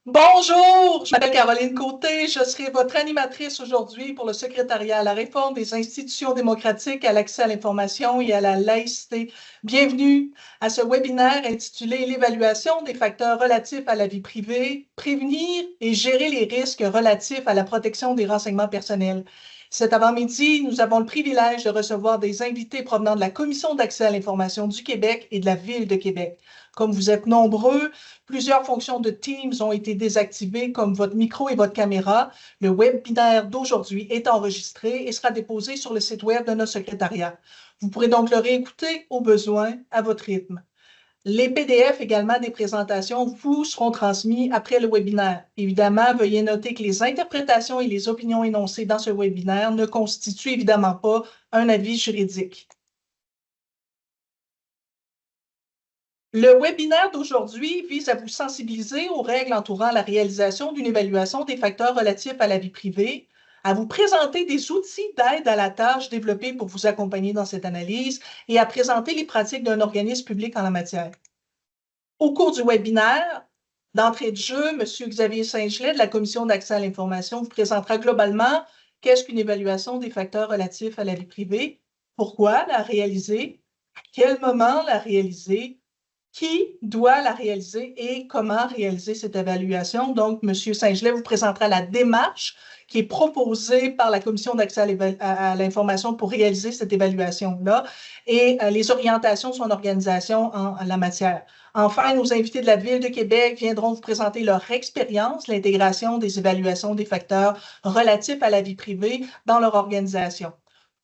Bonjour, je m'appelle Caroline Côté, je serai votre animatrice aujourd'hui pour le secrétariat à la réforme des institutions démocratiques, à l'accès à l'information et à la laïcité. Bienvenue à ce webinaire intitulé L'évaluation des facteurs relatifs à la vie privée, prévenir et gérer les risques relatifs à la protection des renseignements personnels. Cet avant-midi, nous avons le privilège de recevoir des invités provenant de la Commission d'accès à l'information du Québec et de la Ville de Québec. Comme vous êtes nombreux, plusieurs fonctions de Teams ont été désactivées, comme votre micro et votre caméra. Le webinaire d'aujourd'hui est enregistré et sera déposé sur le site web de notre secrétariat. Vous pourrez donc le réécouter au besoin à votre rythme. Les PDF également des présentations vous seront transmis après le webinaire. Évidemment, veuillez noter que les interprétations et les opinions énoncées dans ce webinaire ne constituent évidemment pas un avis juridique. Le webinaire d'aujourd'hui vise à vous sensibiliser aux règles entourant la réalisation d'une évaluation des facteurs relatifs à la vie privée, à vous présenter des outils d'aide à la tâche développés pour vous accompagner dans cette analyse et à présenter les pratiques d'un organisme public en la matière. Au cours du webinaire, d'entrée de jeu, M. Xavier Saint-Gelais de la Commission d'accès à l'information vous présentera globalement qu'est-ce qu'une évaluation des facteurs relatifs à la vie privée, pourquoi la réaliser, à quel moment la réaliser, qui doit la réaliser et comment réaliser cette évaluation. Donc, M. Saint-Gelais vous présentera la démarche qui est proposée par la Commission d'accès à l'information pour réaliser cette évaluation-là et les orientations de son organisation en la matière. Enfin, nos invités de la Ville de Québec viendront vous présenter leur expérience, l'intégration des évaluations des facteurs relatifs à la vie privée dans leur organisation.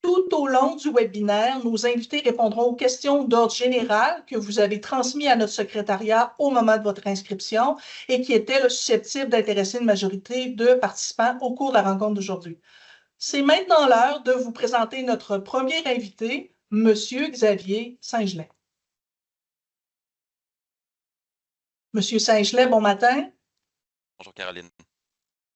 Tout au long du webinaire, nos invités répondront aux questions d'ordre général que vous avez transmises à notre secrétariat au moment de votre inscription et qui étaient susceptibles d'intéresser une majorité de participants au cours de la rencontre d'aujourd'hui. C'est maintenant l'heure de vous présenter notre premier invité, M. Xavier Saint-Gelais. M. Saint-Gelais, bon matin. Bonjour Caroline.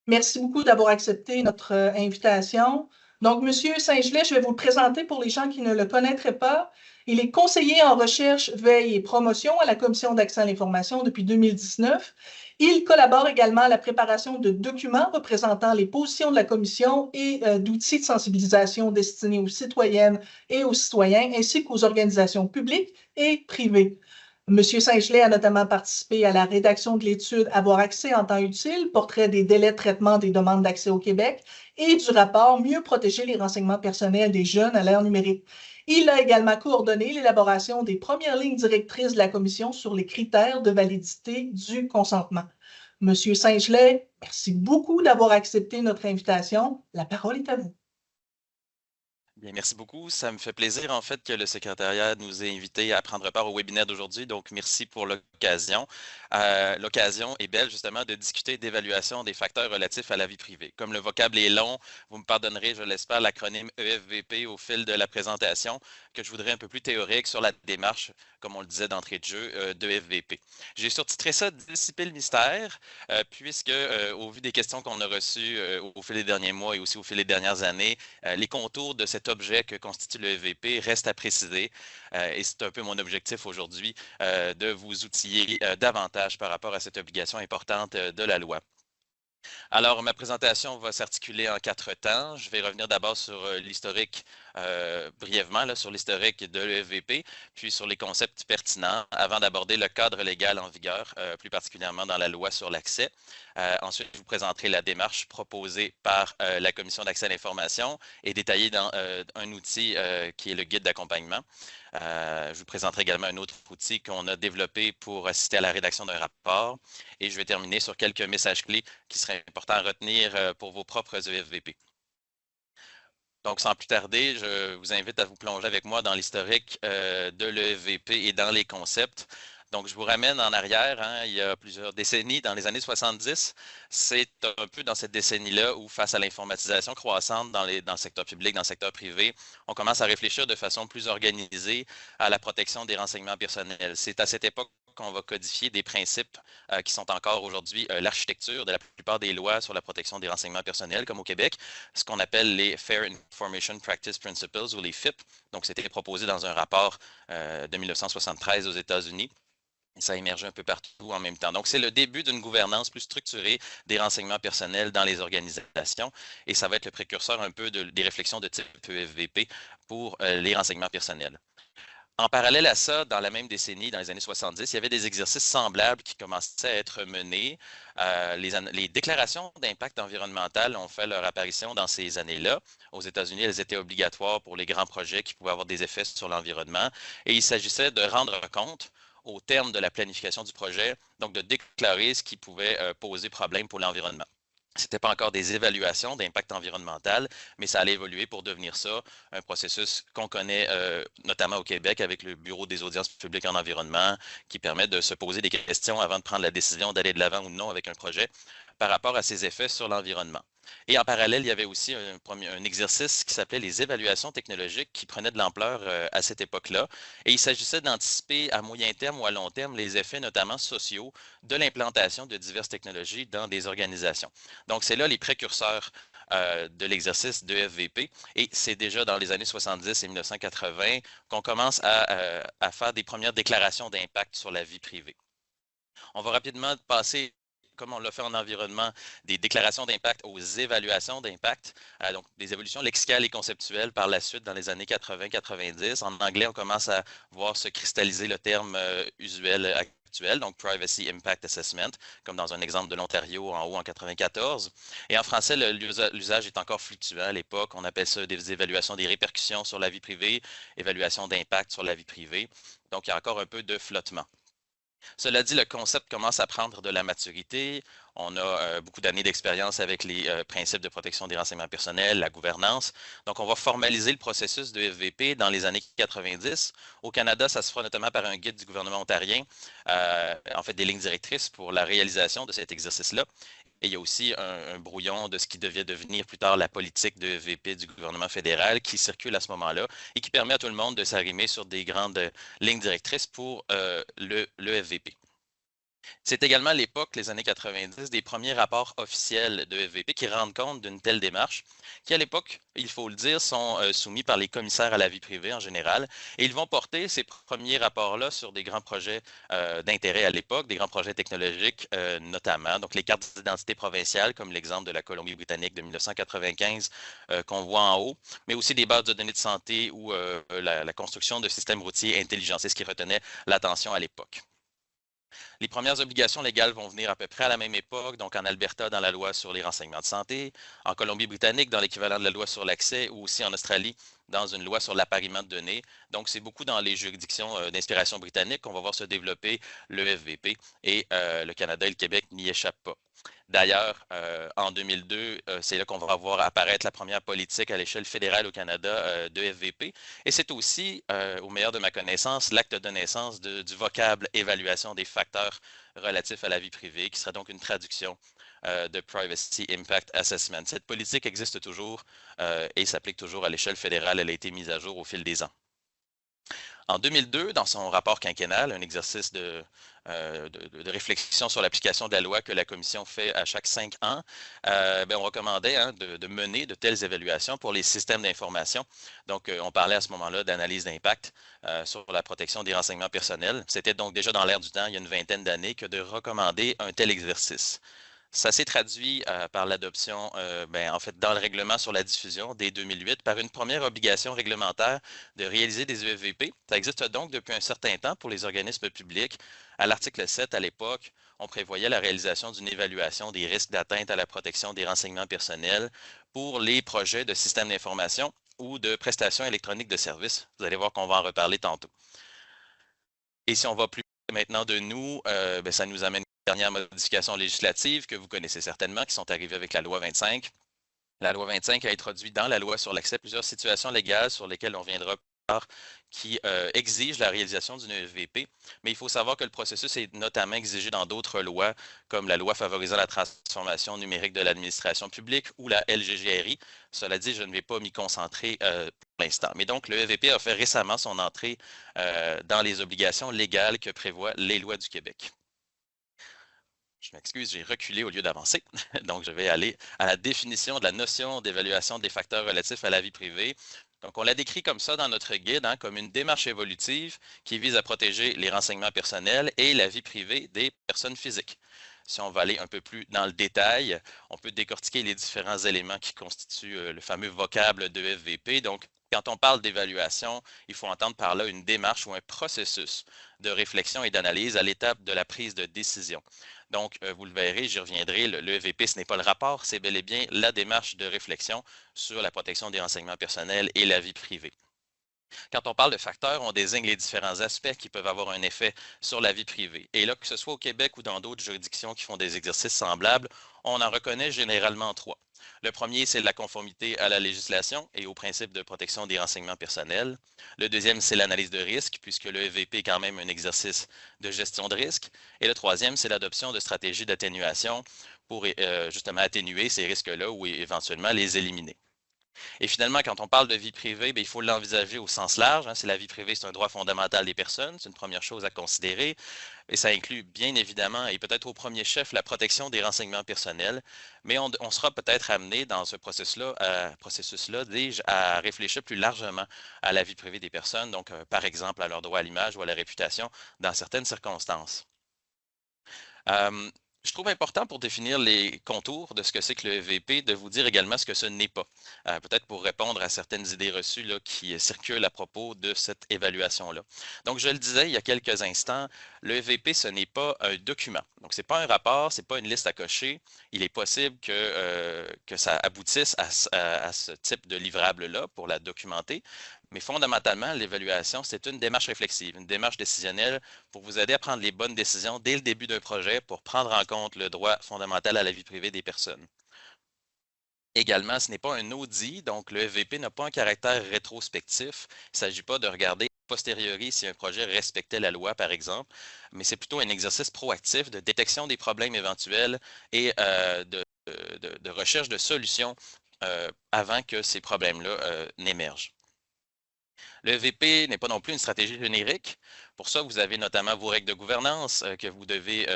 Merci beaucoup d'avoir accepté notre invitation. Donc, Monsieur Saint-Gelais, je vais vous le présenter pour les gens qui ne le connaîtraient pas. Il est conseiller en recherche, veille et promotion à la Commission d'accès à l'information depuis 2019. Il collabore également à la préparation de documents représentant les positions de la Commission et d'outils de sensibilisation destinés aux citoyennes et aux citoyens, ainsi qu'aux organisations publiques et privées. Monsieur Saint-Gelais a notamment participé à la rédaction de l'étude Avoir accès en temps utile, portrait des délais de traitement des demandes d'accès au Québec, et du rapport Mieux protéger les renseignements personnels des jeunes à l'ère numérique. Il a également coordonné l'élaboration des premières lignes directrices de la Commission sur les critères de validité du consentement. Monsieur Saint-Gelais, merci beaucoup d'avoir accepté notre invitation. La parole est à vous. Bien, merci beaucoup. Ça me fait plaisir en fait que le secrétariat nous ait invités à prendre part au webinaire d'aujourd'hui. Donc, merci pour l'occasion. L'occasion est belle justement de discuter d'évaluation des facteurs relatifs à la vie privée. Comme le vocable est long, vous me pardonnerez, je l'espère, l'acronyme EFVP au fil de la présentation, que je voudrais un peu plus théorique sur la démarche, comme on le disait d'entrée de jeu, de FVP. J'ai surtitré ça Dissiper le mystère, puisque au vu des questions qu'on a reçues au fil des derniers mois et aussi au fil des dernières années, les contours de cet objet que constitue le EVP restent à préciser et c'est un peu mon objectif aujourd'hui de vous outiller davantage par rapport à cette obligation importante de la loi. Alors, ma présentation va s'articuler en 4 temps. Je vais revenir d'abord sur l'historique, brièvement, là, sur l'historique de l'EFVP, puis sur les concepts pertinents, avant d'aborder le cadre légal en vigueur, plus particulièrement dans la loi sur l'accès. Ensuite, je vous présenterai la démarche proposée par la Commission d'accès à l'information et détaillée dans un outil qui est le guide d'accompagnement. Je vous présenterai également un autre outil qu'on a développé pour assister à la rédaction d'un rapport. Et je vais terminer sur quelques messages clés qui seraient importants à retenir pour vos propres EFVP. Donc, sans plus tarder, je vous invite à vous plonger avec moi dans l'historique de l'EFVP et dans les concepts. Donc, je vous ramène en arrière, hein, il y a plusieurs décennies, dans les années 70. C'est un peu dans cette décennie-là où, face à l'informatisation croissante dans le secteur public, dans le secteur privé, on commence à réfléchir de façon plus organisée à la protection des renseignements personnels. C'est à cette époque qu'on va codifier des principes qui sont encore aujourd'hui l'architecture de la plupart des lois sur la protection des renseignements personnels, comme au Québec, ce qu'on appelle les Fair Information Practice Principles ou les FIP. Donc, c'était proposé dans un rapport de 1973 aux États-Unis. Et ça a émergé un peu partout en même temps. Donc, c'est le début d'une gouvernance plus structurée des renseignements personnels dans les organisations et ça va être le précurseur un peu des réflexions de type EFVP pour les renseignements personnels. En parallèle à ça, dans la même décennie, dans les années 70, il y avait des exercices semblables qui commençaient à être menés. Les déclarations d'impact environnemental ont fait leur apparition dans ces années-là. Aux États-Unis, elles étaient obligatoires pour les grands projets qui pouvaient avoir des effets sur l'environnement. Et il s'agissait de rendre compte au terme de la planification du projet, donc de déclarer ce qui pouvait poser problème pour l'environnement. Ce n'était pas encore des évaluations d'impact environnemental, mais ça allait évoluer pour devenir ça, un processus qu'on connaît notamment au Québec avec le Bureau des audiences publiques en environnement, qui permet de se poser des questions avant de prendre la décision d'aller de l'avant ou non avec un projet par rapport à ses effets sur l'environnement. Et en parallèle, il y avait aussi un exercice qui s'appelait les évaluations technologiques qui prenaient de l'ampleur à cette époque-là. Et il s'agissait d'anticiper à moyen terme ou à long terme les effets notamment sociaux de l'implantation de diverses technologies dans des organisations. Donc, c'est là les précurseurs de l'exercice de FVP. Et c'est déjà dans les années 70 et 1980 qu'on commence à faire des premières déclarations d'impact sur la vie privée. On va rapidement passer, comme on l'a fait en environnement, des déclarations d'impact aux évaluations d'impact, donc des évolutions lexicales et conceptuelles par la suite dans les années 80-90. En anglais, on commence à voir se cristalliser le terme usuel actuel, donc Privacy Impact Assessment, comme dans un exemple de l'Ontario en haut en 94. Et en français, l'usage est encore fluctuant à l'époque. On appelle ça des évaluations des répercussions sur la vie privée, évaluation d'impact sur la vie privée. Donc, il y a encore un peu de flottement. Cela dit, le concept commence à prendre de la maturité. On a beaucoup d'années d'expérience avec les principes de protection des renseignements personnels, la gouvernance. Donc, on va formaliser le processus de FVP dans les années 90. Au Canada, ça se fera notamment par un guide du gouvernement ontarien, en fait des lignes directrices pour la réalisation de cet exercice-là. Et il y a aussi un brouillon de ce qui devait devenir plus tard la politique de VP du gouvernement fédéral qui circule à ce moment-là et qui permet à tout le monde de s'arrimer sur des grandes lignes directrices pour le FVP. C'est également à l'époque, les années 90, des premiers rapports officiels de FVP qui rendent compte d'une telle démarche, qui à l'époque, il faut le dire, sont soumis par les commissaires à la vie privée en général, et ils vont porter ces premiers rapports-là sur des grands projets d'intérêt à l'époque, des grands projets technologiques notamment, donc les cartes d'identité provinciales, comme l'exemple de la Colombie-Britannique de 1995 qu'on voit en haut, mais aussi des bases de données de santé ou la construction de systèmes routiers intelligents, c'est ce qui retenait l'attention à l'époque. Les premières obligations légales vont venir à peu près à la même époque, donc en Alberta dans la loi sur les renseignements de santé, en Colombie-Britannique dans l'équivalent de la loi sur l'accès ou aussi en Australie dans une loi sur l'appariement de données. Donc, c'est beaucoup dans les juridictions d'inspiration britannique qu'on va voir se développer le FVP et le Canada et le Québec n'y échappent pas. D'ailleurs, en 2002, c'est là qu'on va voir apparaître la première politique à l'échelle fédérale au Canada de FVP. Et c'est aussi, au meilleur de ma connaissance, l'acte de naissance du vocable évaluation des facteurs relatifs à la vie privée, qui sera donc une traduction de Privacy Impact Assessment. Cette politique existe toujours et s'applique toujours à l'échelle fédérale. Elle a été mise à jour au fil des ans. En 2002, dans son rapport quinquennal, un exercice de réflexion sur l'application de la loi que la Commission fait à chaque 5 ans, on recommandait de mener de telles évaluations pour les systèmes d'information. Donc, on parlait à ce moment-là d'analyse d'impact sur la protection des renseignements personnels. C'était donc déjà dans l'air du temps, il y a une vingtaine d'années, que de recommander un tel exercice. Ça s'est traduit par l'adoption, en fait, dans le règlement sur la diffusion dès 2008 par une première obligation réglementaire de réaliser des EVP. Ça existe donc depuis un certain temps pour les organismes publics. À l'article 7, à l'époque, on prévoyait la réalisation d'une évaluation des risques d'atteinte à la protection des renseignements personnels pour les projets de systèmes d'information ou de prestations électroniques de services. Vous allez voir qu'on va en reparler tantôt. Et si on va plus maintenant de nous, ça nous amène aux dernières modifications législatives que vous connaissez certainement, qui sont arrivées avec la loi 25. La loi 25 a introduit dans la loi sur l'accès plusieurs situations légales sur lesquelles on viendra plus tard qui exigent la réalisation d'une EVP. Mais il faut savoir que le processus est notamment exigé dans d'autres lois, comme la loi favorisant la transformation numérique de l'administration publique ou la LGGRI. Cela dit, je ne vais pas m'y concentrer pour l'instant. Mais donc, le EVP a fait récemment son entrée dans les obligations légales que prévoient les lois du Québec. Je m'excuse, j'ai reculé au lieu d'avancer. Donc, je vais aller à la définition de la notion d'évaluation des facteurs relatifs à la vie privée. Donc, on la décrit comme ça dans notre guide, hein, comme une démarche évolutive qui vise à protéger les renseignements personnels et la vie privée des personnes physiques. Si on va aller un peu plus dans le détail, on peut décortiquer les différents éléments qui constituent le fameux vocable de FVP. Donc, quand on parle d'évaluation, il faut entendre par là une démarche ou un processus de réflexion et d'analyse à l'étape de la prise de décision. Donc, vous le verrez, j'y reviendrai, le EVP, ce n'est pas le rapport, c'est bel et bien la démarche de réflexion sur la protection des renseignements personnels et la vie privée. Quand on parle de facteurs, on désigne les différents aspects qui peuvent avoir un effet sur la vie privée. Et là, que ce soit au Québec ou dans d'autres juridictions qui font des exercices semblables, on en reconnaît généralement trois. Le premier, c'est la conformité à la législation et aux principes de protection des renseignements personnels. Le deuxième, c'est l'analyse de risque, puisque le EVP est quand même un exercice de gestion de risque. Et le troisième, c'est l'adoption de stratégies d'atténuation pour justement atténuer ces risques-là ou éventuellement les éliminer. Et finalement, quand on parle de vie privée, bien, il faut l'envisager au sens large, hein. Si la vie privée, c'est un droit fondamental des personnes, c'est une première chose à considérer. Et ça inclut bien évidemment, et peut-être au premier chef, la protection des renseignements personnels. Mais on sera peut-être amené dans ce processus-là, dis-je, à réfléchir plus largement à la vie privée des personnes, donc par exemple à leur droit à l'image ou à la réputation dans certaines circonstances. Euh, je trouve important pour définir les contours de ce que c'est que le EVP, de vous dire également ce que ce n'est pas. Peut-être pour répondre à certaines idées reçues là, qui circulent à propos de cette évaluation-là. Donc, je le disais il y a quelques instants, le EVP, ce n'est pas un document. Donc, ce n'est pas un rapport, ce n'est pas une liste à cocher. Il est possible que ça aboutisse à ce type de livrable-là pour la documenter. Mais fondamentalement, l'évaluation, c'est une démarche réflexive, une démarche décisionnelle pour vous aider à prendre les bonnes décisions dès le début d'un projet pour prendre en compte le droit fondamental à la vie privée des personnes. Également, ce n'est pas un audit, donc le FVP n'a pas un caractère rétrospectif. Il ne s'agit pas de regarder a posteriori si un projet respectait la loi, par exemple, mais c'est plutôt un exercice proactif de détection des problèmes éventuels et de recherche de solutions avant que ces problèmes-là n'émergent. Le EVP n'est pas non plus une stratégie générique. Pour ça, vous avez notamment vos règles de gouvernance que vous devez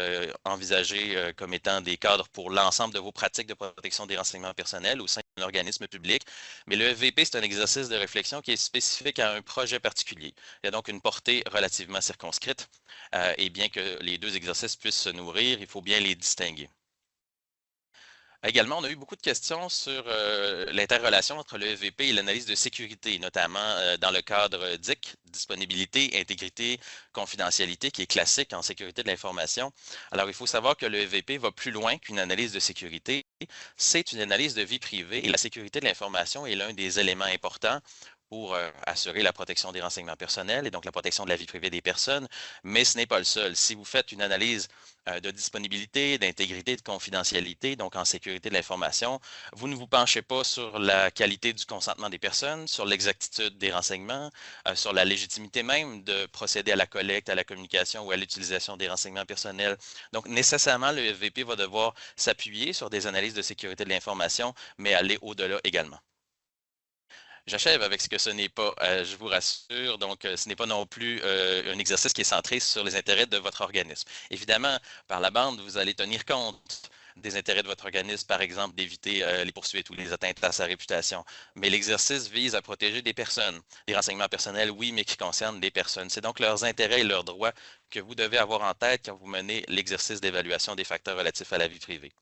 envisager comme étant des cadres pour l'ensemble de vos pratiques de protection des renseignements personnels au sein d'un organisme public. Mais le EVP, c'est un exercice de réflexion qui est spécifique à un projet particulier. Il y a donc une portée relativement circonscrite. Et bien que les deux exercices puissent se nourrir, il faut bien les distinguer. Également, on a eu beaucoup de questions sur l'interrelation entre le EVP et l'analyse de sécurité, notamment dans le cadre DIC, disponibilité, intégrité, confidentialité, qui est classique en sécurité de l'information. Alors, il faut savoir que le EVP va plus loin qu'une analyse de sécurité. C'est une analyse de vie privée et la sécurité de l'information est l'un des éléments importants pour assurer la protection des renseignements personnels et donc la protection de la vie privée des personnes, mais ce n'est pas le seul. Si vous faites une analyse de disponibilité, d'intégrité, de confidentialité, donc en sécurité de l'information, vous ne vous penchez pas sur la qualité du consentement des personnes, sur l'exactitude des renseignements, sur la légitimité même de procéder à la collecte, à la communication ou à l'utilisation des renseignements personnels. Donc, nécessairement, le FVP va devoir s'appuyer sur des analyses de sécurité de l'information, mais aller au-delà également. J'achève avec ce que ce n'est pas, je vous rassure. Donc, ce n'est pas non plus un exercice qui est centré sur les intérêts de votre organisme. Évidemment, par la bande, vous allez tenir compte des intérêts de votre organisme, par exemple, d'éviter les poursuites ou les atteintes à sa réputation. Mais l'exercice vise à protéger des personnes. Des renseignements personnels, oui, mais qui concernent des personnes. C'est donc leurs intérêts et leurs droits que vous devez avoir en tête quand vous menez l'exercice d'évaluation des facteurs relatifs à la vie privée.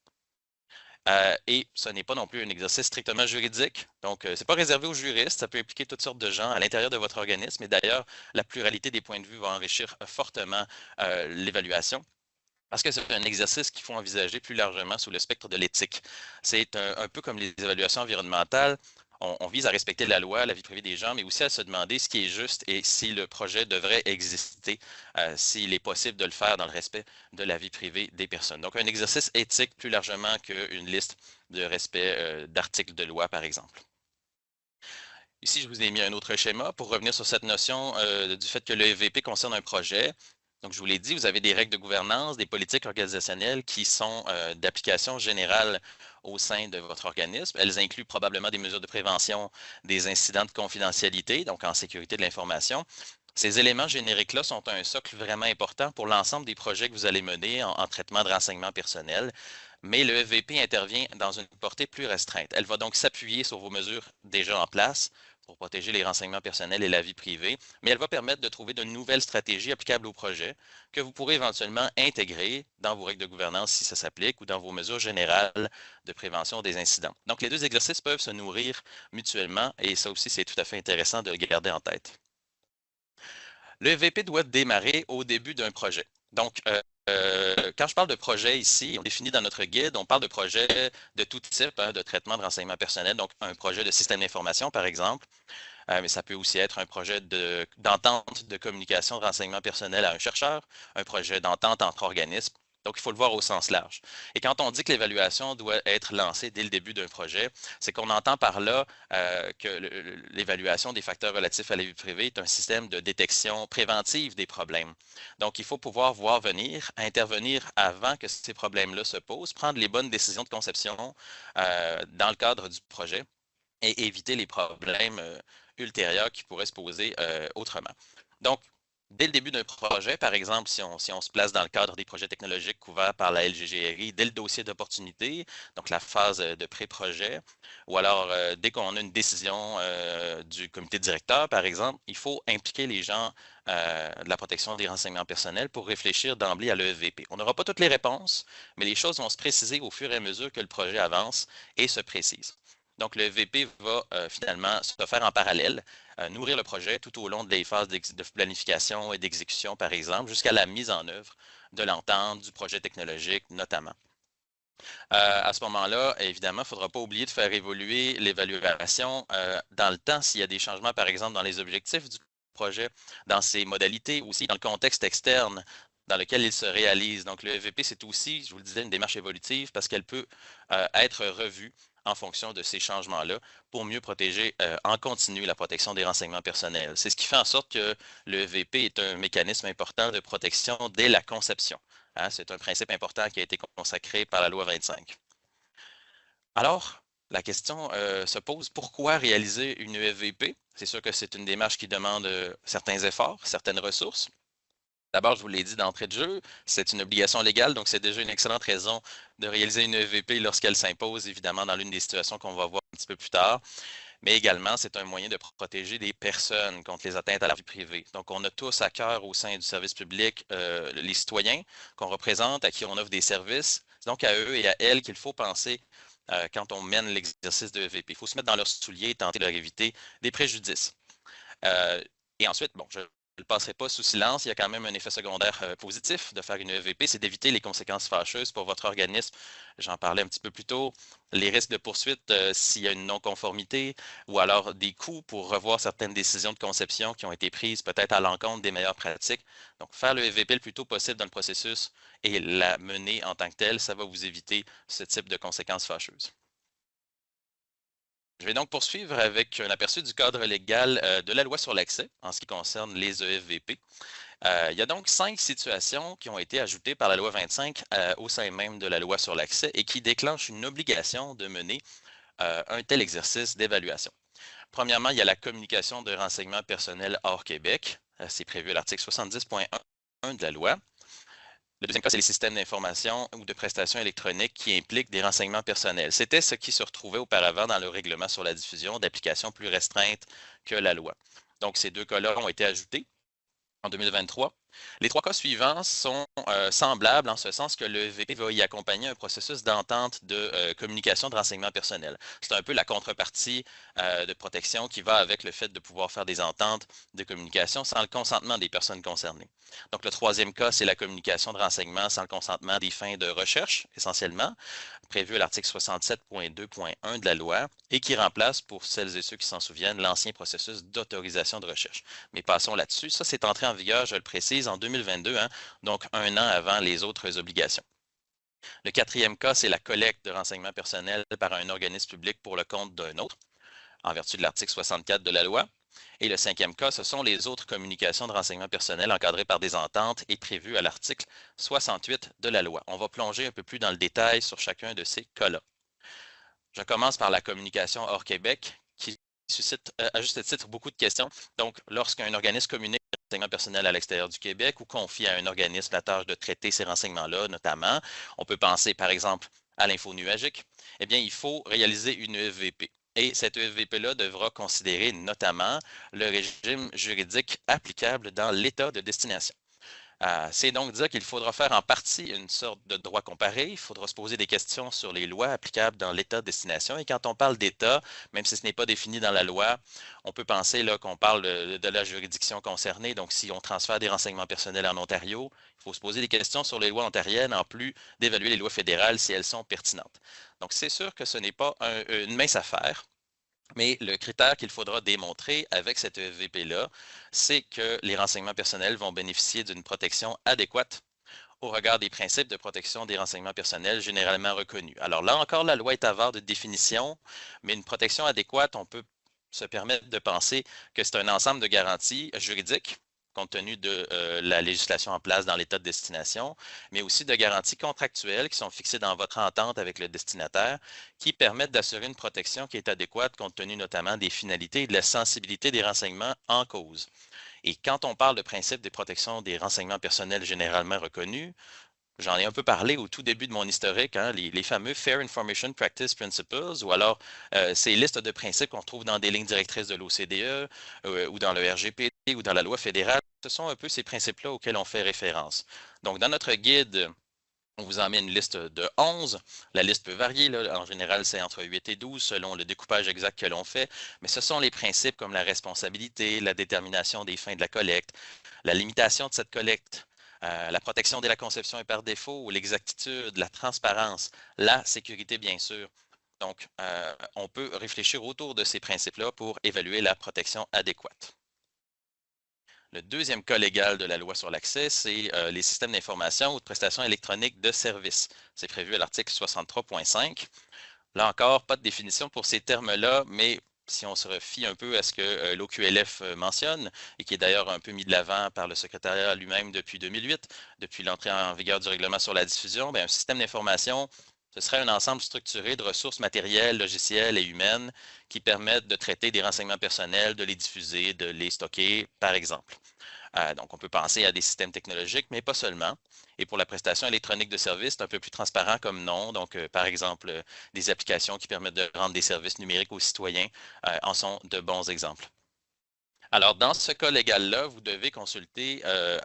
Et ce n'est pas non plus un exercice strictement juridique. Donc, ce n'est pas réservé aux juristes. Ça peut impliquer toutes sortes de gens à l'intérieur de votre organisme. Et d'ailleurs, la pluralité des points de vue va enrichir fortement l'évaluation. Parce que c'est un exercice qu'il faut envisager plus largement sous le spectre de l'éthique. C'est un peu comme les évaluations environnementales. On vise à respecter la loi, la vie privée des gens, mais aussi à se demander ce qui est juste et si le projet devrait exister, s'il est possible de le faire dans le respect de la vie privée des personnes. Donc, un exercice éthique plus largement qu'une liste de respect d'articles de loi, par exemple. Ici, je vous ai mis un autre schéma pour revenir sur cette notion du fait que le EVP concerne un projet. Donc, je vous l'ai dit, vous avez des règles de gouvernance, des politiques organisationnelles qui sont d'application générale au sein de votre organisme. Elles incluent probablement des mesures de prévention des incidents de confidentialité, donc en sécurité de l'information. Ces éléments génériques-là sont un socle vraiment important pour l'ensemble des projets que vous allez mener en traitement de renseignements personnels. Mais le FVP intervient dans une portée plus restreinte. Elle va donc s'appuyer sur vos mesures déjà en place pour protéger les renseignements personnels et la vie privée, mais elle va permettre de trouver de nouvelles stratégies applicables au projet que vous pourrez éventuellement intégrer dans vos règles de gouvernance si ça s'applique ou dans vos mesures générales de prévention des incidents. Donc, les deux exercices peuvent se nourrir mutuellement et ça aussi, c'est tout à fait intéressant de le garder en tête. Le MVP doit démarrer au début d'un projet. Donc, quand je parle de projet ici, on définit dans notre guide, on parle de projet de tout type, de traitement de renseignements personnels, donc un projet de système d'information, par exemple, mais ça peut aussi être un projet d'entente de communication de renseignements personnels à un chercheur, un projet d'entente entre organismes. Donc, il faut le voir au sens large. Et quand on dit que l'évaluation doit être lancée dès le début d'un projet, c'est qu'on entend par là que l'évaluation des facteurs relatifs à la vie privée est un système de détection préventive des problèmes. Donc, il faut pouvoir voir venir, intervenir avant que ces problèmes-là se posent, prendre les bonnes décisions de conception dans le cadre du projet et éviter les problèmes ultérieurs qui pourraient se poser autrement. Donc, dès le début d'un projet, par exemple, si on se place dans le cadre des projets technologiques couverts par la LGGRI, dès le dossier d'opportunité, donc la phase de pré-projet, ou alors dès qu'on a une décision du comité directeur, par exemple, il faut impliquer les gens de la protection des renseignements personnels pour réfléchir d'emblée à l'EVP. On n'aura pas toutes les réponses, mais les choses vont se préciser au fur et à mesure que le projet avance et se précise. Donc, le VP va finalement se faire en parallèle, nourrir le projet tout au long des phases de planification et d'exécution, par exemple, jusqu'à la mise en œuvre de l'entente, du projet technologique notamment. À ce moment-là, évidemment, il ne faudra pas oublier de faire évoluer l'évaluation dans le temps s'il y a des changements, par exemple, dans les objectifs du projet, dans ses modalités, aussi dans le contexte externe dans lequel il se réalise. Donc, le EVP, c'est aussi, je vous le disais, une démarche évolutive parce qu'elle peut être revue en fonction de ces changements-là pour mieux protéger en continu la protection des renseignements personnels. C'est ce qui fait en sorte que le EVP est un mécanisme important de protection dès la conception. Hein, c'est un principe important qui a été consacré par la loi 25. Alors, la question se pose, pourquoi réaliser une EVP? C'est sûr que c'est une démarche qui demande certains efforts, certaines ressources. D'abord, je vous l'ai dit d'entrée de jeu, c'est une obligation légale, donc c'est déjà une excellente raison de réaliser une EVP lorsqu'elle s'impose, évidemment, dans l'une des situations qu'on va voir un petit peu plus tard. Mais également, c'est un moyen de protéger des personnes contre les atteintes à la vie privée. Donc, on a tous à cœur au sein du service public les citoyens qu'on représente, à qui on offre des services. C'est donc à eux et à elles qu'il faut penser quand on mène l'exercice de EVP. Il faut se mettre dans leurs souliers et tenter de leur éviter des préjudices. Et ensuite, bon, je ne le passerai pas sous silence, il y a quand même un effet secondaire positif de faire une EVP, c'est d'éviter les conséquences fâcheuses pour votre organisme. J'en parlais un petit peu plus tôt, les risques de poursuite s'il y a une non-conformité ou alors des coûts pour revoir certaines décisions de conception qui ont été prises peut-être à l'encontre des meilleures pratiques. Donc, faire le EVP le plus tôt possible dans le processus et la mener en tant que telle, ça va vous éviter ce type de conséquences fâcheuses. Je vais donc poursuivre avec un aperçu du cadre légal de la loi sur l'accès en ce qui concerne les EFVP. Il y a donc 5 situations qui ont été ajoutées par la loi 25 au sein même de la loi sur l'accès et qui déclenchent une obligation de mener un tel exercice d'évaluation. Premièrement, il y a la communication de renseignements personnels hors Québec. C'est prévu à l'article 70.1 de la loi. Le deuxième cas, c'est les systèmes d'information ou de prestations électroniques qui impliquent des renseignements personnels. C'était ce qui se retrouvait auparavant dans le règlement sur la diffusion d'applications plus restreintes que la loi. Donc, ces deux cas-là ont été ajoutés en 2023. Les 3 cas suivants sont semblables en ce sens que le VP va y accompagner un processus d'entente de communication de renseignements personnels. C'est un peu la contrepartie de protection qui va avec le fait de pouvoir faire des ententes de communication sans le consentement des personnes concernées. Donc, le troisième cas, c'est la communication de renseignements sans le consentement des fins de recherche, essentiellement, prévu à l'article 67.2.1 de la loi et qui remplace, pour celles et ceux qui s'en souviennent, l'ancien processus d'autorisation de recherche. Mais passons là-dessus. Ça, c'est entré en vigueur, je le précise, en 2022, hein, donc un an avant les autres obligations. Le quatrième cas, c'est la collecte de renseignements personnels par un organisme public pour le compte d'un autre, en vertu de l'article 64 de la loi. Et le cinquième cas, ce sont les autres communications de renseignements personnels encadrées par des ententes et prévues à l'article 68 de la loi. On va plonger un peu plus dans le détail sur chacun de ces cas-là. Je commence par la communication hors Québec, qui suscite à juste titre beaucoup de questions. Donc, lorsqu'un organisme communique des renseignements personnels à l'extérieur du Québec ou confie à un organisme la tâche de traiter ces renseignements-là, notamment, on peut penser par exemple à l'info nuagique, eh bien, il faut réaliser une EVP. Et cette EVP-là devra considérer notamment le régime juridique applicable dans l'État de destination. C'est donc dire qu'il faudra faire en partie une sorte de droit comparé. Il faudra se poser des questions sur les lois applicables dans l'État de destination. Et quand on parle d'État, même si ce n'est pas défini dans la loi, on peut penser qu'on parle de la juridiction concernée. Donc, si on transfère des renseignements personnels en Ontario, il faut se poser des questions sur les lois ontariennes en plus d'évaluer les lois fédérales si elles sont pertinentes. Donc, c'est sûr que ce n'est pas une mince affaire. Mais le critère qu'il faudra démontrer avec cette EVP-là, c'est que les renseignements personnels vont bénéficier d'une protection adéquate au regard des principes de protection des renseignements personnels généralement reconnus. Alors là encore, la loi est avare de définition, mais une protection adéquate, on peut se permettre de penser que c'est un ensemble de garanties juridiques compte tenu de la législation en place dans l'État de destination, mais aussi de garanties contractuelles qui sont fixées dans votre entente avec le destinataire, qui permettent d'assurer une protection qui est adéquate compte tenu notamment des finalités et de la sensibilité des renseignements en cause. Et quand on parle de principe des protections des renseignements personnels généralement reconnus, j'en ai un peu parlé au tout début de mon historique, hein, les fameux Fair Information Practice Principles, ou alors ces listes de principes qu'on trouve dans des lignes directrices de l'OCDE ou dans le RGPD ou dans la loi fédérale. Ce sont un peu ces principes-là auxquels on fait référence. Donc, dans notre guide, on vous en met une liste de 11. La liste peut varier. Là. En général, c'est entre 8 et 12 selon le découpage exact que l'on fait. Mais ce sont les principes comme la responsabilité, la détermination des fins de la collecte, la limitation de cette collecte, la protection dès la conception et par défaut, ou l'exactitude, la transparence, la sécurité, bien sûr. Donc, on peut réfléchir autour de ces principes-là pour évaluer la protection adéquate. Le deuxième cas légal de la loi sur l'accès, c'est les systèmes d'information ou de prestations électroniques de services. C'est prévu à l'article 63.5. Là encore, pas de définition pour ces termes-là, mais si on se refie un peu à ce que l'OQLF mentionne, et qui est d'ailleurs un peu mis de l'avant par le secrétariat lui-même depuis 2008, depuis l'entrée en vigueur du règlement sur la diffusion, bien, un système d'information, ce serait un ensemble structuré de ressources matérielles, logicielles et humaines qui permettent de traiter des renseignements personnels, de les diffuser, de les stocker, par exemple. Donc, on peut penser à des systèmes technologiques, mais pas seulement. Et pour la prestation électronique de services, c'est un peu plus transparent comme nom. Donc, par exemple, des applications qui permettent de rendre des services numériques aux citoyens en sont de bons exemples. Alors, dans ce cas légal-là, vous devez consulter,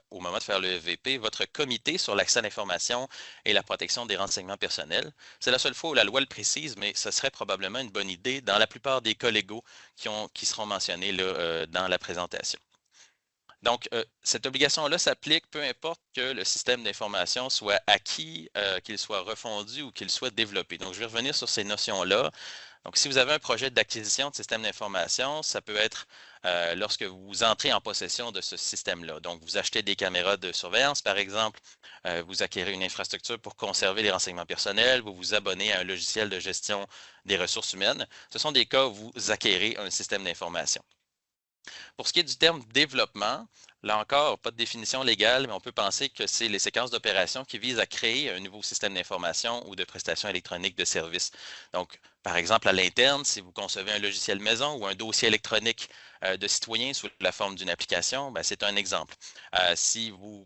au moment de faire le EVP, votre comité sur l'accès à l'information et la protection des renseignements personnels. C'est la seule fois où la loi le précise, mais ce serait probablement une bonne idée dans la plupart des cas légaux qui seront mentionnés là, dans la présentation. Donc, cette obligation-là s'applique peu importe que le système d'information soit acquis, qu'il soit refondu ou qu'il soit développé. Donc, je vais revenir sur ces notions-là. Donc, si vous avez un projet d'acquisition de système d'information, ça peut être lorsque vous entrez en possession de ce système-là. Donc, vous achetez des caméras de surveillance, par exemple, vous acquérez une infrastructure pour conserver les renseignements personnels, vous vous abonnez à un logiciel de gestion des ressources humaines. Ce sont des cas où vous acquérez un système d'information. Pour ce qui est du terme développement, là encore, pas de définition légale, mais on peut penser que c'est les séquences d'opérations qui visent à créer un nouveau système d'information ou de prestations électroniques de services. Donc, par exemple, à l'interne, si vous concevez un logiciel maison ou un dossier électronique de citoyen sous la forme d'une application, ben, c'est un exemple. Si vous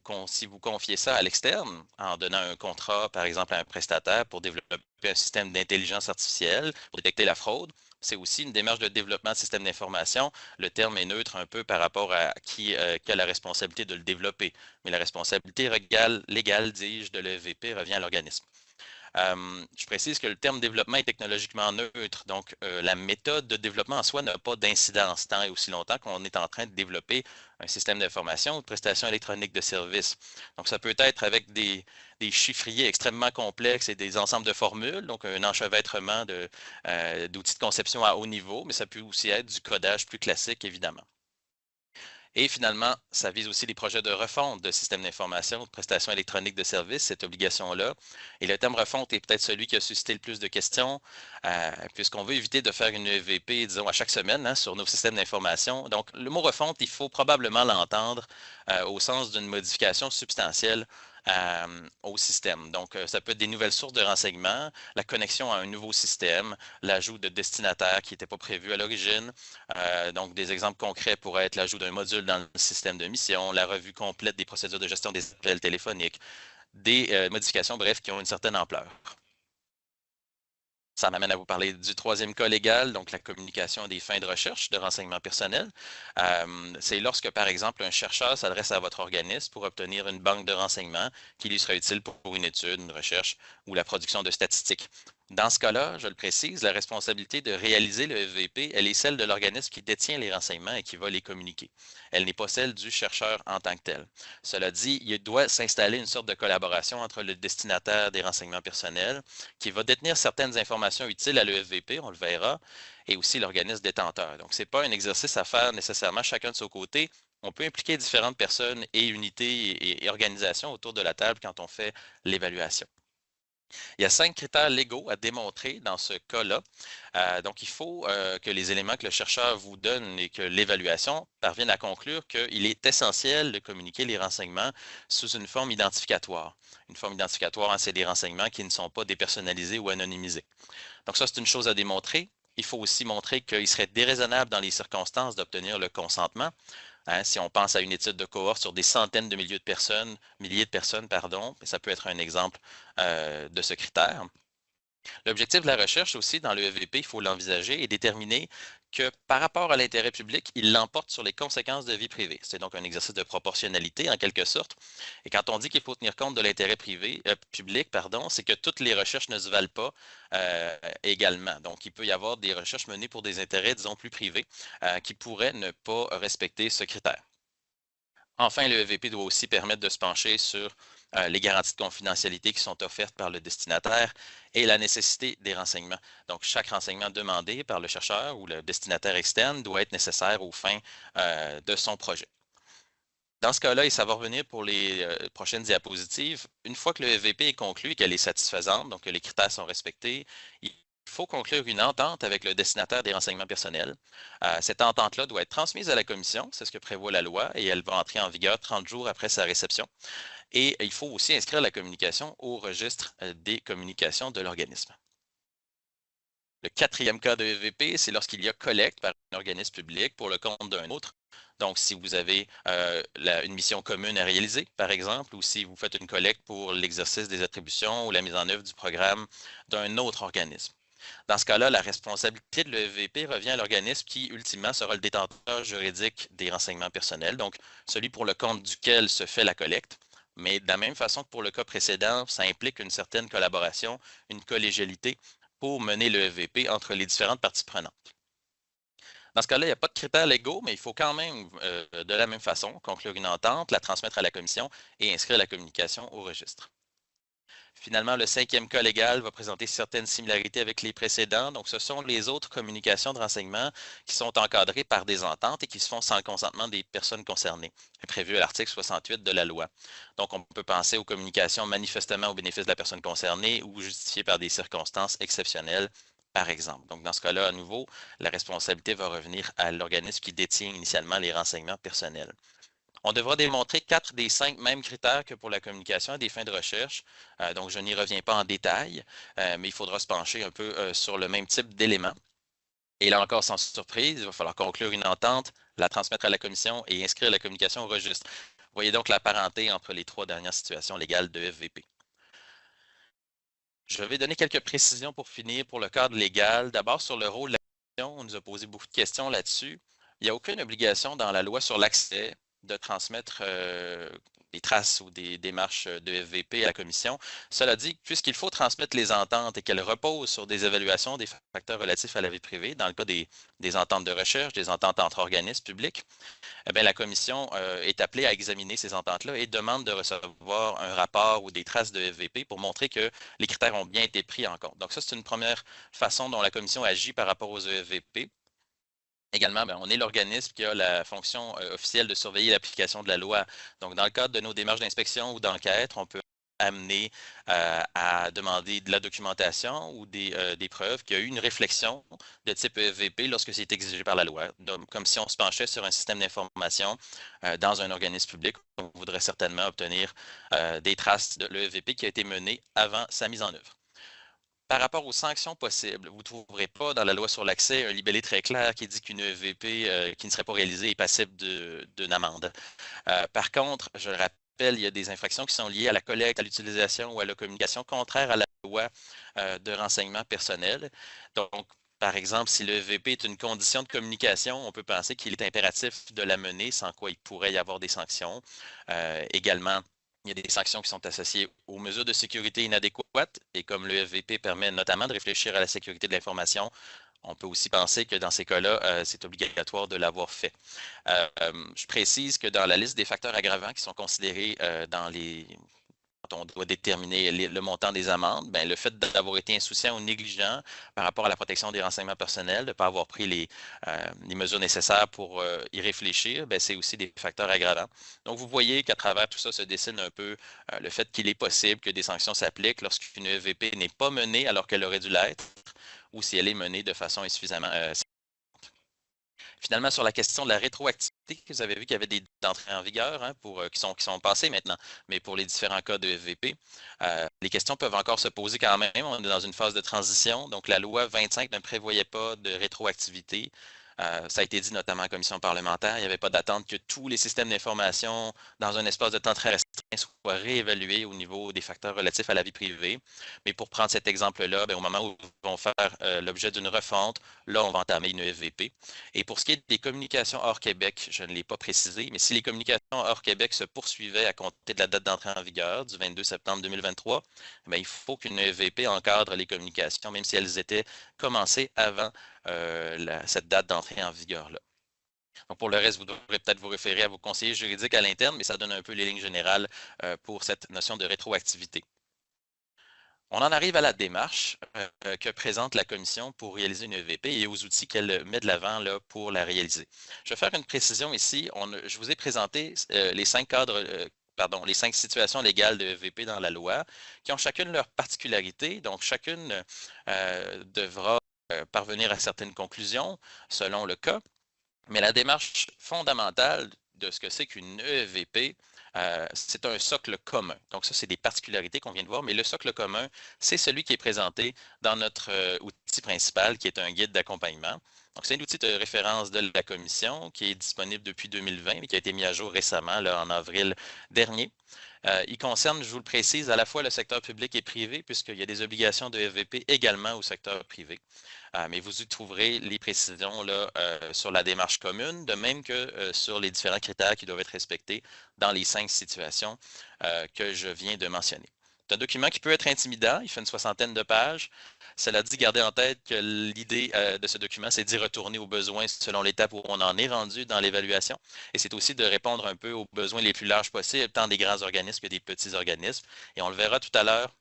confiez ça à l'externe, en donnant un contrat, par exemple, à un prestataire pour développer un système d'intelligence artificielle pour détecter la fraude, c'est aussi une démarche de développement de système d'information. Le terme est neutre un peu par rapport à qui a la responsabilité de le développer. Mais la responsabilité légale, dis-je, de l'EVP revient à l'organisme. Je précise que le terme développement est technologiquement neutre, donc la méthode de développement en soi n'a pas d'incidence tant et aussi longtemps qu'on est en train de développer un système d'information ou de prestation électronique de services. Donc, ça peut être avec des chiffriers extrêmement complexes et des ensembles de formules, donc un enchevêtrement d'outils de conception à haut niveau, mais ça peut aussi être du codage plus classique, évidemment. Et finalement, ça vise aussi les projets de refonte de systèmes d'information, de prestations électroniques de services, cette obligation-là. Et le terme refonte est peut-être celui qui a suscité le plus de questions, puisqu'on veut éviter de faire une EVP, disons, à chaque semaine hein, sur nos systèmes d'information. Donc, le mot refonte, il faut probablement l'entendre au sens d'une modification substantielle au système. Donc, ça peut être des nouvelles sources de renseignements, la connexion à un nouveau système, l'ajout de destinataires qui n'étaient pas prévus à l'origine. Donc, des exemples concrets pourraient être l'ajout d'un module dans le système de mission, la revue complète des procédures de gestion des appels téléphoniques, des modifications, bref, qui ont une certaine ampleur. Ça m'amène à vous parler du troisième cas légal, donc la communication à des fins de recherche de renseignements personnels. C'est lorsque, par exemple, un chercheur s'adresse à votre organisme pour obtenir une banque de renseignements qui lui sera utile pour une étude, une recherche ou la production de statistiques. Dans ce cas-là, je le précise, la responsabilité de réaliser le FVP, elle est celle de l'organisme qui détient les renseignements et qui va les communiquer. Elle n'est pas celle du chercheur en tant que tel. Cela dit, il doit s'installer une sorte de collaboration entre le destinataire des renseignements personnels, qui va détenir certaines informations utiles à l'EFVP, on le verra, et aussi l'organisme détenteur. Donc, ce n'est pas un exercice à faire nécessairement chacun de son côté. On peut impliquer différentes personnes et unités et organisations autour de la table quand on fait l'évaluation. Il y a 5 critères légaux à démontrer dans ce cas-là. Donc, il faut que les éléments que le chercheur vous donne et que l'évaluation parvienne à conclure qu'il est essentiel de communiquer les renseignements sous une forme identificatoire. Une forme identificatoire, hein, c'est des renseignements qui ne sont pas dépersonnalisés ou anonymisés. Donc, ça, c'est une chose à démontrer. Il faut aussi montrer qu'il serait déraisonnable dans les circonstances d'obtenir le consentement. Hein, si on pense à une étude de cohorte sur des centaines de milliers de personnes, pardon, ça peut être un exemple de ce critère. L'objectif de la recherche aussi dans le EVP, il faut l'envisager et déterminer que par rapport à l'intérêt public, il l'emporte sur les conséquences de vie privée. C'est donc un exercice de proportionnalité en quelque sorte. Et quand on dit qu'il faut tenir compte de l'intérêt public, c'est que toutes les recherches ne se valent pas également. Donc, il peut y avoir des recherches menées pour des intérêts, disons, plus privés, qui pourraient ne pas respecter ce critère. Enfin, le EVP doit aussi permettre de se pencher sur les garanties de confidentialité qui sont offertes par le destinataire et la nécessité des renseignements. Donc, chaque renseignement demandé par le chercheur ou le destinataire externe doit être nécessaire aux fins de son projet. Dans ce cas-là, et ça va revenir pour les prochaines diapositives, une fois que le EVP est conclu et qu'elle est satisfaisante, donc que les critères sont respectés, il faut conclure une entente avec le destinataire des renseignements personnels. Cette entente-là doit être transmise à la commission, c'est ce que prévoit la loi, et elle va entrer en vigueur 30 jours après sa réception. Et il faut aussi inscrire la communication au registre des communications de l'organisme. Le quatrième cas de EVP, c'est lorsqu'il y a collecte par un organisme public pour le compte d'un autre. Donc, si vous avez une mission commune à réaliser, par exemple, ou si vous faites une collecte pour l'exercice des attributions ou la mise en œuvre du programme d'un autre organisme. Dans ce cas-là, la responsabilité de l'EVP revient à l'organisme qui, ultimement, sera le détenteur juridique des renseignements personnels, donc celui pour le compte duquel se fait la collecte. Mais de la même façon que pour le cas précédent, ça implique une certaine collaboration, une collégialité pour mener le EVP entre les différentes parties prenantes. Dans ce cas-là, il n'y a pas de critères légaux, mais il faut quand même, de la même façon, conclure une entente, la transmettre à la commission et inscrire la communication au registre. Finalement, le cinquième cas légal va présenter certaines similarités avec les précédents. Donc, ce sont les autres communications de renseignement qui sont encadrées par des ententes et qui se font sans le consentement des personnes concernées, prévu à l'article 68 de la loi. Donc, on peut penser aux communications manifestement au bénéfice de la personne concernée ou justifiées par des circonstances exceptionnelles, par exemple. Donc, dans ce cas-là, à nouveau, la responsabilité va revenir à l'organisme qui détient initialement les renseignements personnels. On devra démontrer 4 des 5 mêmes critères que pour la communication à des fins de recherche. Donc, je n'y reviens pas en détail, mais il faudra se pencher un peu sur le même type d'éléments. Et là encore, sans surprise, il va falloir conclure une entente, la transmettre à la commission et inscrire la communication au registre. Vous voyez donc la parenté entre les 3 dernières situations légales de FVP. Je vais donner quelques précisions pour finir pour le cadre légal. D'abord, sur le rôle de la commission, on nous a posé beaucoup de questions là-dessus. Il n'y a aucune obligation dans la loi sur l'accès de transmettre des traces ou des démarches de FVP à la commission. Cela dit, puisqu'il faut transmettre les ententes et qu'elles reposent sur des évaluations des facteurs relatifs à la vie privée, dans le cas des ententes de recherche, des ententes entre organismes publics, eh bien, la commission est appelée à examiner ces ententes-là et demande de recevoir un rapport ou des traces de FVP pour montrer que les critères ont bien été pris en compte. Donc ça, c'est une première façon dont la commission agit par rapport aux EFVP. Également, on est l'organisme qui a la fonction officielle de surveiller l'application de la loi. Donc, dans le cadre de nos démarches d'inspection ou d'enquête, on peut amener à demander de la documentation ou des preuves qu'il y a eu une réflexion de type EVP lorsque c'est exigé par la loi. Donc, comme si on se penchait sur un système d'information dans un organisme public, on voudrait certainement obtenir des traces de l'EVP qui a été mené avant sa mise en œuvre. Par rapport aux sanctions possibles, vous ne trouverez pas dans la loi sur l'accès un libellé très clair qui dit qu'une EVP qui ne serait pas réalisée est passible d'une amende. Par contre, je le rappelle, rappelle, il y a des infractions qui sont liées à la collecte, à l'utilisation ou à la communication contraire à la loi de renseignement personnel. Donc, par exemple, si le EVP est une condition de communication, on peut penser qu'il est impératif de la mener, sans quoi il pourrait y avoir des sanctions. Également, il y a des sanctions qui sont associées aux mesures de sécurité inadéquates et comme le EVP permet notamment de réfléchir à la sécurité de l'information, on peut aussi penser que dans ces cas-là, c'est obligatoire de l'avoir fait. Je précise que dans la liste des facteurs aggravants qui sont considérés quand on doit déterminer le montant des amendes, ben, le fait d'avoir été insouciant ou négligent par rapport à la protection des renseignements personnels, de ne pas avoir pris les mesures nécessaires pour y réfléchir, ben, c'est aussi des facteurs aggravants. Donc, vous voyez qu'à travers tout ça se dessine un peu le fait qu'il est possible que des sanctions s'appliquent lorsqu'une EVP n'est pas menée alors qu'elle aurait dû l'être ou si elle est menée de façon insuffisamment Finalement, sur la question de la rétroactivité, vous avez vu qu'il y avait des entrées en vigueur hein, qui sont passées maintenant, mais pour les différents cas de EVP, les questions peuvent encore se poser quand même. On est dans une phase de transition, donc la loi 25 ne prévoyait pas de rétroactivité. Ça a été dit notamment en commission parlementaire, il n'y avait pas d'attente que tous les systèmes d'information, dans un espace de temps très restreint, soient réévalués au niveau des facteurs relatifs à la vie privée. Mais pour prendre cet exemple-là, au moment où ils vont faire l'objet d'une refonte, là, on va entamer une EVP. Et pour ce qui est des communications hors Québec, je ne l'ai pas précisé, mais si les communications hors Québec se poursuivaient à compter de la date d'entrée en vigueur du 22 septembre 2023, il faut qu'une EVP encadre les communications, même si elles étaient commencées avant cette date d'entrée en vigueur-là. Donc pour le reste, vous devrez peut-être vous référer à vos conseillers juridiques à l'interne, mais ça donne un peu les lignes générales pour cette notion de rétroactivité. On en arrive à la démarche que présente la Commission pour réaliser une EVP et aux outils qu'elle met de l'avant pour la réaliser. Je vais faire une précision ici. Je vous ai présenté les 5 cadres, les 5 situations légales de EVP dans la loi qui ont chacune leur particularité. Donc, chacune devra parvenir à certaines conclusions selon le cas. Mais la démarche fondamentale de ce que c'est qu'une EVP, c'est un socle commun. Donc ça, c'est des particularités qu'on vient de voir, mais le socle commun, c'est celui qui est présenté dans notre outil principal, qui est un guide d'accompagnement. Donc c'est un outil de référence de la Commission qui est disponible depuis 2020, mais qui a été mis à jour récemment, là, en avril dernier. Il concerne, je vous le précise, à la fois le secteur public et privé, puisqu'il y a des obligations de EVP également au secteur privé. Mais vous y trouverez les précisions là, sur la démarche commune, de même que sur les différents critères qui doivent être respectés dans les 5 situations que je viens de mentionner. C'est un document qui peut être intimidant, il fait une 60aine de pages. Cela dit, gardez en tête que l'idée de ce document, c'est d'y retourner aux besoins selon l'étape où on en est rendu dans l'évaluation. Et c'est aussi de répondre un peu aux besoins les plus larges possibles, tant des grands organismes que des petits organismes. Et on le verra tout à l'heure,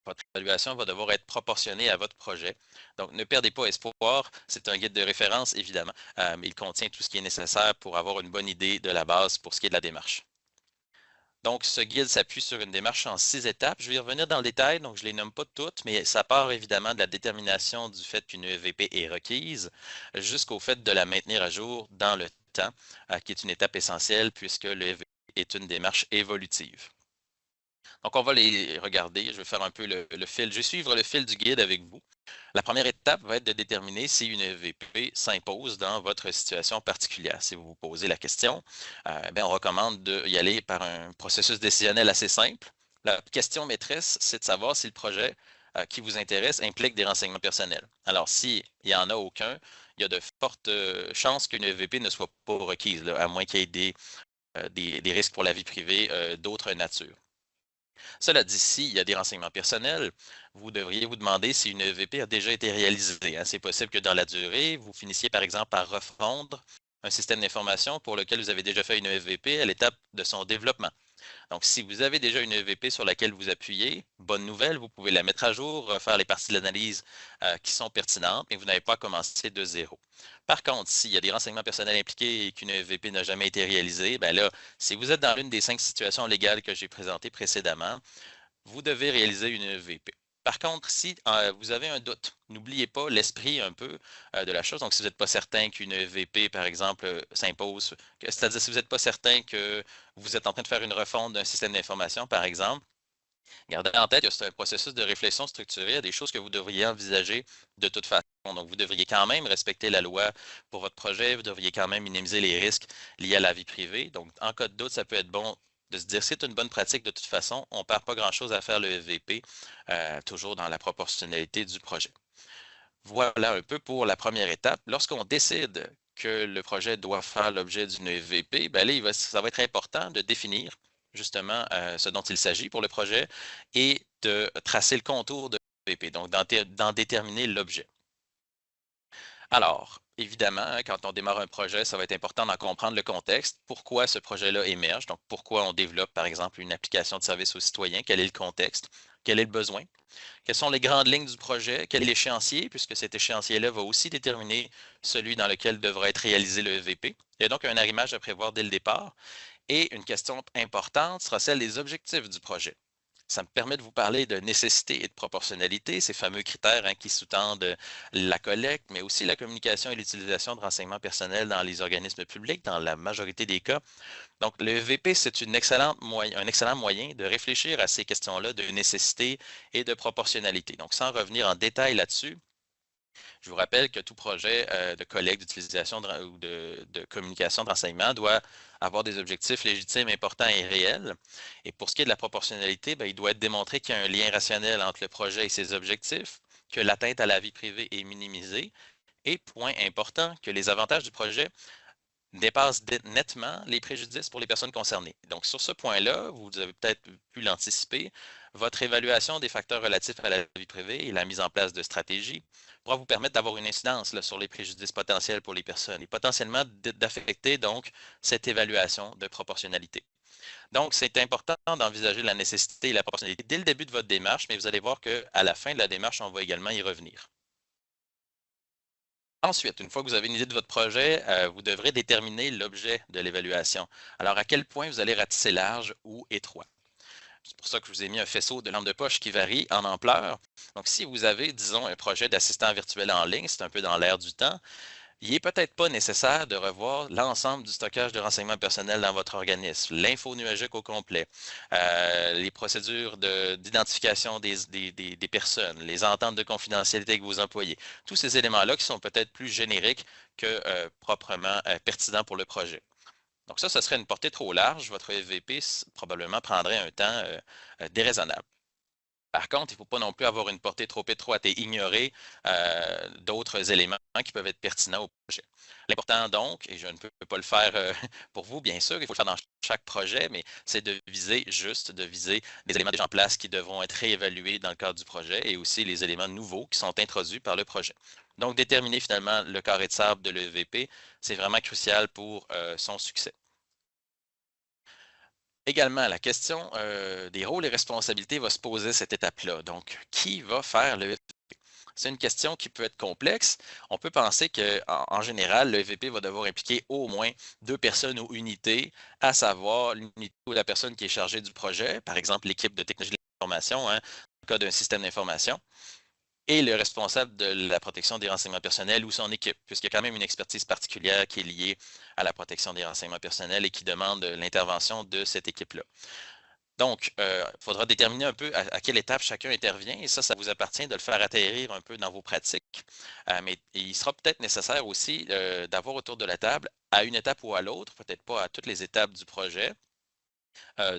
votre évaluation va devoir être proportionnée à votre projet. Donc, ne perdez pas espoir. C'est un guide de référence, évidemment, mais il contient tout ce qui est nécessaire pour avoir une bonne idée de la base pour ce qui est de la démarche. Donc, ce guide s'appuie sur une démarche en 6 étapes. Je vais y revenir dans le détail, donc je ne les nomme pas toutes, mais ça part évidemment de la détermination du fait qu'une EVP est requise jusqu'au fait de la maintenir à jour dans le temps, qui est une étape essentielle puisque le EVP est une démarche évolutive. Donc, on va les regarder. Je vais faire un peu le fil. Je vais suivre le fil du guide avec vous. La première étape va être de déterminer si une EVP s'impose dans votre situation particulière. Si vous vous posez la question, on recommande d'y aller par un processus décisionnel assez simple. La question maîtresse, c'est de savoir si le projet qui vous intéresse implique des renseignements personnels. Alors, s'il n'y en a aucun, il y a de fortes chances qu'une EVP ne soit pas requise, là, à moins qu'il y ait des risques pour la vie privée d'autres natures. Cela dit, s'il y a des renseignements personnels, vous devriez vous demander si une EVP a déjà été réalisée. C'est possible que dans la durée, vous finissiez par exemple par refondre un système d'information pour lequel vous avez déjà fait une EVP à l'étape de son développement. Donc, si vous avez déjà une EVP sur laquelle vous appuyez, bonne nouvelle, vous pouvez la mettre à jour, faire les parties de l'analyse qui sont pertinentes, mais vous n'avez pas commencé de zéro. Par contre, s'il y a des renseignements personnels impliqués et qu'une EVP n'a jamais été réalisée, bien là, si vous êtes dans l'une des 5 situations légales que j'ai présentées précédemment, vous devez réaliser une EVP. Par contre, si vous avez un doute, n'oubliez pas l'esprit un peu de la chose. Donc, si vous n'êtes pas certain qu'une EVP, par exemple, s'impose, c'est-à-dire si vous n'êtes pas certain que vous êtes en train de faire une refonte d'un système d'information, par exemple, gardez en tête que c'est un processus de réflexion structurée, il y a des choses que vous devriez envisager de toute façon. Donc, vous devriez quand même respecter la loi pour votre projet, vous devriez quand même minimiser les risques liés à la vie privée. Donc, en cas de doute, ça peut être bon de se dire c'est une bonne pratique de toute façon, on ne perd pas grand-chose à faire le EVP, toujours dans la proportionnalité du projet. Voilà un peu pour la première étape. Lorsqu'on décide que le projet doit faire l'objet d'une EVP, ben là, ça va être important de définir justement ce dont il s'agit pour le projet et de tracer le contour de l'EVP, donc d'en déterminer l'objet. Alors, évidemment, hein, quand on démarre un projet, ça va être important d'en comprendre le contexte, pourquoi ce projet-là émerge, donc pourquoi on développe, par exemple, une application de service aux citoyens, quel est le contexte, quel est le besoin, quelles sont les grandes lignes du projet, quel est l'échéancier, puisque cet échéancier-là va aussi déterminer celui dans lequel devra être réalisé le EVP. Il y a donc un arrimage à prévoir dès le départ. Et une question importante sera celle des objectifs du projet. Ça me permet de vous parler de nécessité et de proportionnalité, ces fameux critères hein, qui sous-tendent la collecte, mais aussi la communication et l'utilisation de renseignements personnels dans les organismes publics, dans la majorité des cas. Donc, le EVP, c'est un excellent moyen de réfléchir à ces questions-là de nécessité et de proportionnalité. Donc, sans revenir en détail là-dessus, je vous rappelle que tout projet de collecte, d'utilisation ou de communication, de renseignement doit avoir des objectifs légitimes, importants et réels. Et pour ce qui est de la proportionnalité, bien, il doit être démontré qu'il y a un lien rationnel entre le projet et ses objectifs, que l'atteinte à la vie privée est minimisée et, point important, que les avantages du projet dépasse nettement les préjudices pour les personnes concernées. Donc, sur ce point-là, vous avez peut-être pu l'anticiper, votre évaluation des facteurs relatifs à la vie privée et la mise en place de stratégies pourra vous permettre d'avoir une incidence là, sur les préjudices potentiels pour les personnes et potentiellement d'affecter donc cette évaluation de proportionnalité. Donc, c'est important d'envisager la nécessité et la proportionnalité dès le début de votre démarche, mais vous allez voir qu'à la fin de la démarche, on va également y revenir. Ensuite, une fois que vous avez une idée de votre projet, vous devrez déterminer l'objet de l'évaluation. Alors, à quel point vous allez ratisser large ou étroit? C'est pour ça que je vous ai mis un faisceau de lampes de poche qui varie en ampleur. Donc, si vous avez, disons, un projet d'assistant virtuel en ligne, c'est un peu dans l'air du temps, il n'est peut-être pas nécessaire de revoir l'ensemble du stockage de renseignements personnels dans votre organisme, l'info nuagique au complet, les procédures d'identification des personnes, les ententes de confidentialité avec vos employés. Tous ces éléments-là qui sont peut-être plus génériques que proprement pertinents pour le projet. Donc ça serait une portée trop large. Votre EVP probablement prendrait un temps déraisonnable. Par contre, il ne faut pas non plus avoir une portée trop étroite et ignorer d'autres éléments qui peuvent être pertinents au projet. L'important donc, et je ne peux pas le faire pour vous, bien sûr, il faut le faire dans chaque projet, mais c'est de viser juste, de viser des éléments déjà en place qui devront être réévalués dans le cadre du projet et aussi les éléments nouveaux qui sont introduits par le projet. Donc, déterminer finalement le carré de sable de l'EVP, c'est vraiment crucial pour son succès. Également, la question des rôles et responsabilités va se poser à cette étape-là. Donc, qui va faire le EVP? C'est une question qui peut être complexe. On peut penser qu'en général, le EVP va devoir impliquer au moins deux personnes ou unités, à savoir l'unité ou la personne qui est chargée du projet, par exemple l'équipe de technologie de l'information, hein, dans le cas d'un système d'information, et le responsable de la protection des renseignements personnels ou son équipe, puisqu'il y a quand même une expertise particulière qui est liée à la protection des renseignements personnels et qui demande l'intervention de cette équipe-là. Donc, il faudra déterminer un peu à quelle étape chacun intervient et ça vous appartient de le faire atterrir un peu dans vos pratiques. Mais il sera peut-être nécessaire aussi d'avoir autour de la table, à une étape ou à l'autre, peut-être pas à toutes les étapes du projet,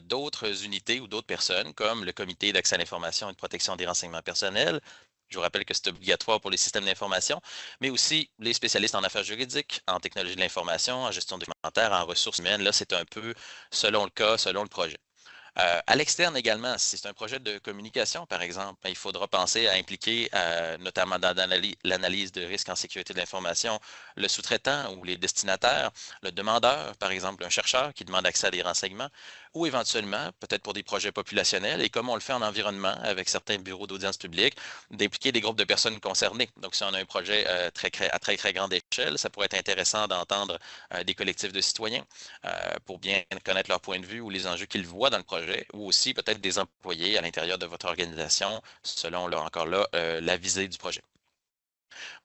d'autres unités ou d'autres personnes, comme le comité d'accès à l'information et de protection des renseignements personnels. Je vous rappelle que c'est obligatoire pour les systèmes d'information, mais aussi les spécialistes en affaires juridiques, en technologie de l'information, en gestion documentaire, en ressources humaines. Là, c'est un peu selon le cas, selon le projet. À l'externe également, si c'est un projet de communication, par exemple, il faudra penser à impliquer, notamment dans l'analyse de risques en sécurité de l'information, le sous-traitant ou les destinataires, le demandeur, par exemple, un chercheur qui demande accès à des renseignements, ou éventuellement, peut-être pour des projets populationnels, et comme on le fait en environnement avec certains bureaux d'audience publique, d'impliquer des groupes de personnes concernées. Donc, si on a un projet à très grande échelle, ça pourrait être intéressant d'entendre des collectifs de citoyens pour bien connaître leur point de vue ou les enjeux qu'ils voient dans le projet, ou aussi peut-être des employés à l'intérieur de votre organisation, selon, là, encore là, la visée du projet.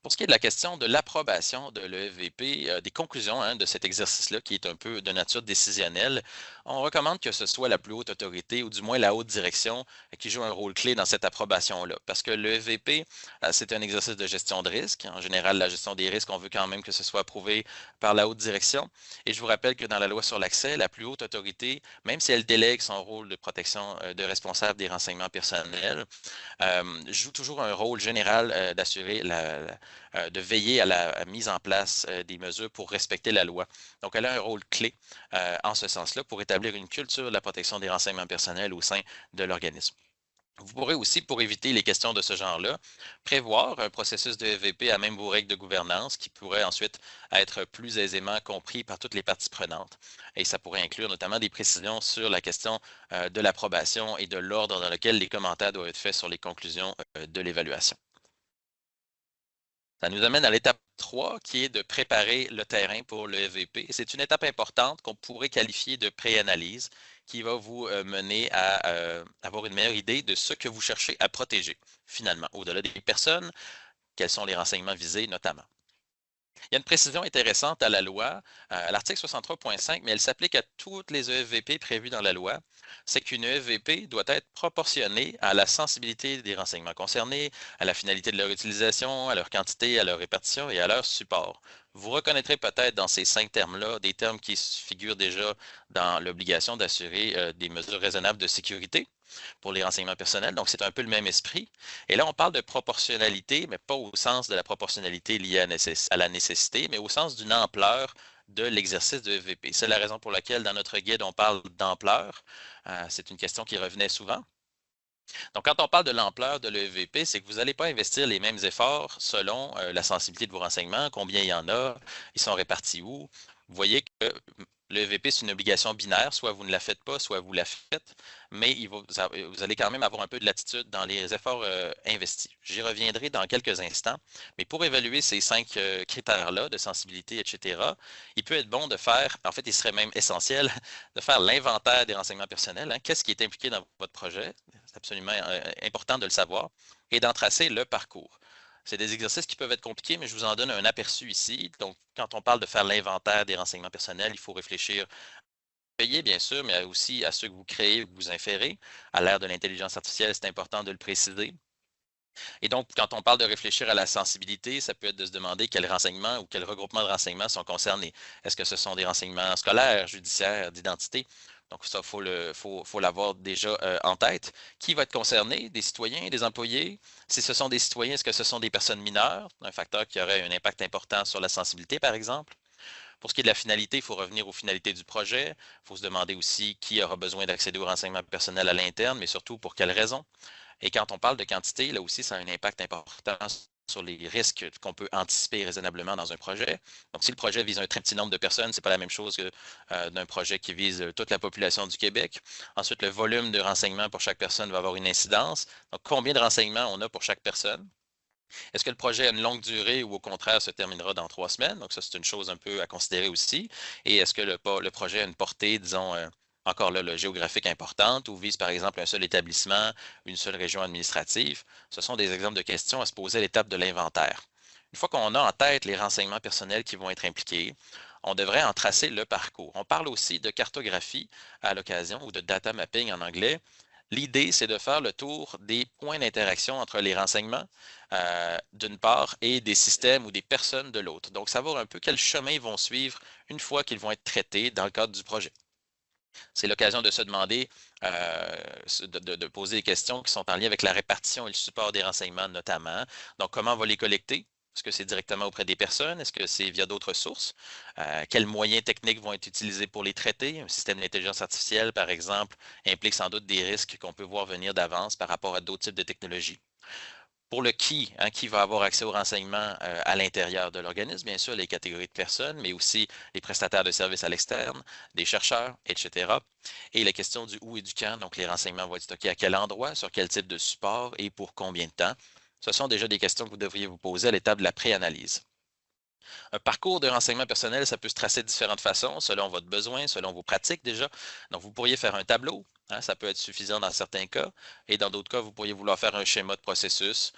Pour ce qui est de la question de l'approbation de l'EVP, des conclusions de cet exercice-là, qui est un peu de nature décisionnelle, on recommande que ce soit la plus haute autorité, ou du moins la haute direction, qui joue un rôle clé dans cette approbation-là. Parce que l'EVP, c'est un exercice de gestion de risque. En général, la gestion des risques, on veut quand même que ce soit approuvé par la haute direction. Et je vous rappelle que dans la loi sur l'accès, la plus haute autorité, même si elle délègue son rôle de protection de responsable des renseignements personnels, joue toujours un rôle général d'assurer de veiller à la mise en place des mesures pour respecter la loi. Donc, elle a un rôle clé en ce sens-là pour établir une culture de la protection des renseignements personnels au sein de l'organisme. Vous pourrez aussi, pour éviter les questions de ce genre-là, prévoir un processus de EVP à même vos règles de gouvernance qui pourrait ensuite être plus aisément compris par toutes les parties prenantes. Et ça pourrait inclure notamment des précisions sur la question de l'approbation et de l'ordre dans lequel les commentaires doivent être faits sur les conclusions de l'évaluation. Ça nous amène à l'étape 3, qui est de préparer le terrain pour le EVP. C'est une étape importante qu'on pourrait qualifier de pré-analyse, qui va vous mener à avoir une meilleure idée de ce que vous cherchez à protéger, finalement, au-delà des personnes, quels sont les renseignements visés notamment. Il y a une précision intéressante à la loi, à l'article 63.5, mais elle s'applique à toutes les EVP prévues dans la loi. C'est qu'une EVP doit être proportionnée à la sensibilité des renseignements concernés, à la finalité de leur utilisation, à leur quantité, à leur répartition et à leur support. Vous reconnaîtrez peut-être dans ces 5 termes-là des termes qui figurent déjà dans l'obligation d'assurer des mesures raisonnables de sécurité pour les renseignements personnels. Donc, c'est un peu le même esprit. Et là, on parle de proportionnalité, mais pas au sens de la proportionnalité liée à la nécessité, mais au sens d'une ampleur de l'exercice de EVP. C'est la raison pour laquelle, dans notre guide, on parle d'ampleur. C'est une question qui revenait souvent. Donc, quand on parle de l'ampleur de l'EVP, c'est que vous n'allez pas investir les mêmes efforts selon la sensibilité de vos renseignements, combien il y en a, ils sont répartis où. Vous voyez que l'EVP, c'est une obligation binaire, soit vous ne la faites pas, soit vous la faites, mais vous allez quand même avoir un peu de latitude dans les efforts investis. J'y reviendrai dans quelques instants, mais pour évaluer ces 5 critères-là de sensibilité, etc., il peut être bon de faire, en fait, il serait même essentiel de faire l'inventaire des renseignements personnels. Qu'est-ce qui est impliqué dans votre projet? C'est absolument important de le savoir, et d'en tracer le parcours. C'est des exercices qui peuvent être compliqués, mais je vous en donne un aperçu ici. Donc, quand on parle de faire l'inventaire des renseignements personnels, il faut réfléchir payés, bien sûr, mais aussi à ceux que vous créez ou que vous inférez. À l'ère de l'intelligence artificielle, c'est important de le préciser. Et donc, quand on parle de réfléchir à la sensibilité, ça peut être de se demander quels renseignements ou quels regroupements de renseignements sont concernés. Est-ce que ce sont des renseignements scolaires, judiciaires, d'identité? Donc, ça, faut l'avoir déjà en tête. Qui va être concerné? Des citoyens, des employés? Si ce sont des citoyens, est-ce que ce sont des personnes mineures? Un facteur qui aurait un impact important sur la sensibilité, par exemple. Pour ce qui est de la finalité, il faut revenir aux finalités du projet. Il faut se demander aussi qui aura besoin d'accéder aux renseignements personnels à l'interne, mais surtout pour quelles raisons. Et quand on parle de quantité, là aussi, ça a un impact important sur les risques qu'on peut anticiper raisonnablement dans un projet. Donc, si le projet vise un très petit nombre de personnes, ce n'est pas la même chose que d'un projet qui vise toute la population du Québec. Ensuite, le volume de renseignements pour chaque personne va avoir une incidence. Donc, combien de renseignements on a pour chaque personne? Est-ce que le projet a une longue durée ou au contraire se terminera dans 3 semaines? Donc, ça, c'est une chose un peu à considérer aussi. Et est-ce que le projet a une portée, disons, encore là, le géographique importante ou vise par exemple un seul établissement, une seule région administrative? Ce sont des exemples de questions à se poser à l'étape de l'inventaire. Une fois qu'on a en tête les renseignements personnels qui vont être impliqués, on devrait en tracer le parcours. On parle aussi de cartographie à l'occasion ou de data mapping en anglais. L'idée, c'est de faire le tour des points d'interaction entre les renseignements, d'une part, et des systèmes ou des personnes de l'autre. Donc, savoir un peu quel chemin ils vont suivre une fois qu'ils vont être traités dans le cadre du projet. C'est l'occasion de se demander, de poser des questions qui sont en lien avec la répartition et le support des renseignements notamment. Donc, comment on va les collecter? Est-ce que c'est directement auprès des personnes? Est-ce que c'est via d'autres sources? Quels moyens techniques vont être utilisés pour les traiter? Un système d'intelligence artificielle, par exemple, implique sans doute des risques qu'on peut voir venir d'avance par rapport à d'autres types de technologies. Pour le qui va avoir accès aux renseignements à l'intérieur de l'organisme, bien sûr, les catégories de personnes, mais aussi les prestataires de services à l'externe, des chercheurs, etc. Et la question du où et du quand, donc les renseignements vont être stockés à quel endroit, sur quel type de support et pour combien de temps. Ce sont déjà des questions que vous devriez vous poser à l'étape de la préanalyse. Un parcours de renseignement personnel, ça peut se tracer de différentes façons, selon votre besoin, selon vos pratiques déjà. Donc, vous pourriez faire un tableau, ça peut être suffisant dans certains cas, et dans d'autres cas, vous pourriez vouloir faire un schéma de processus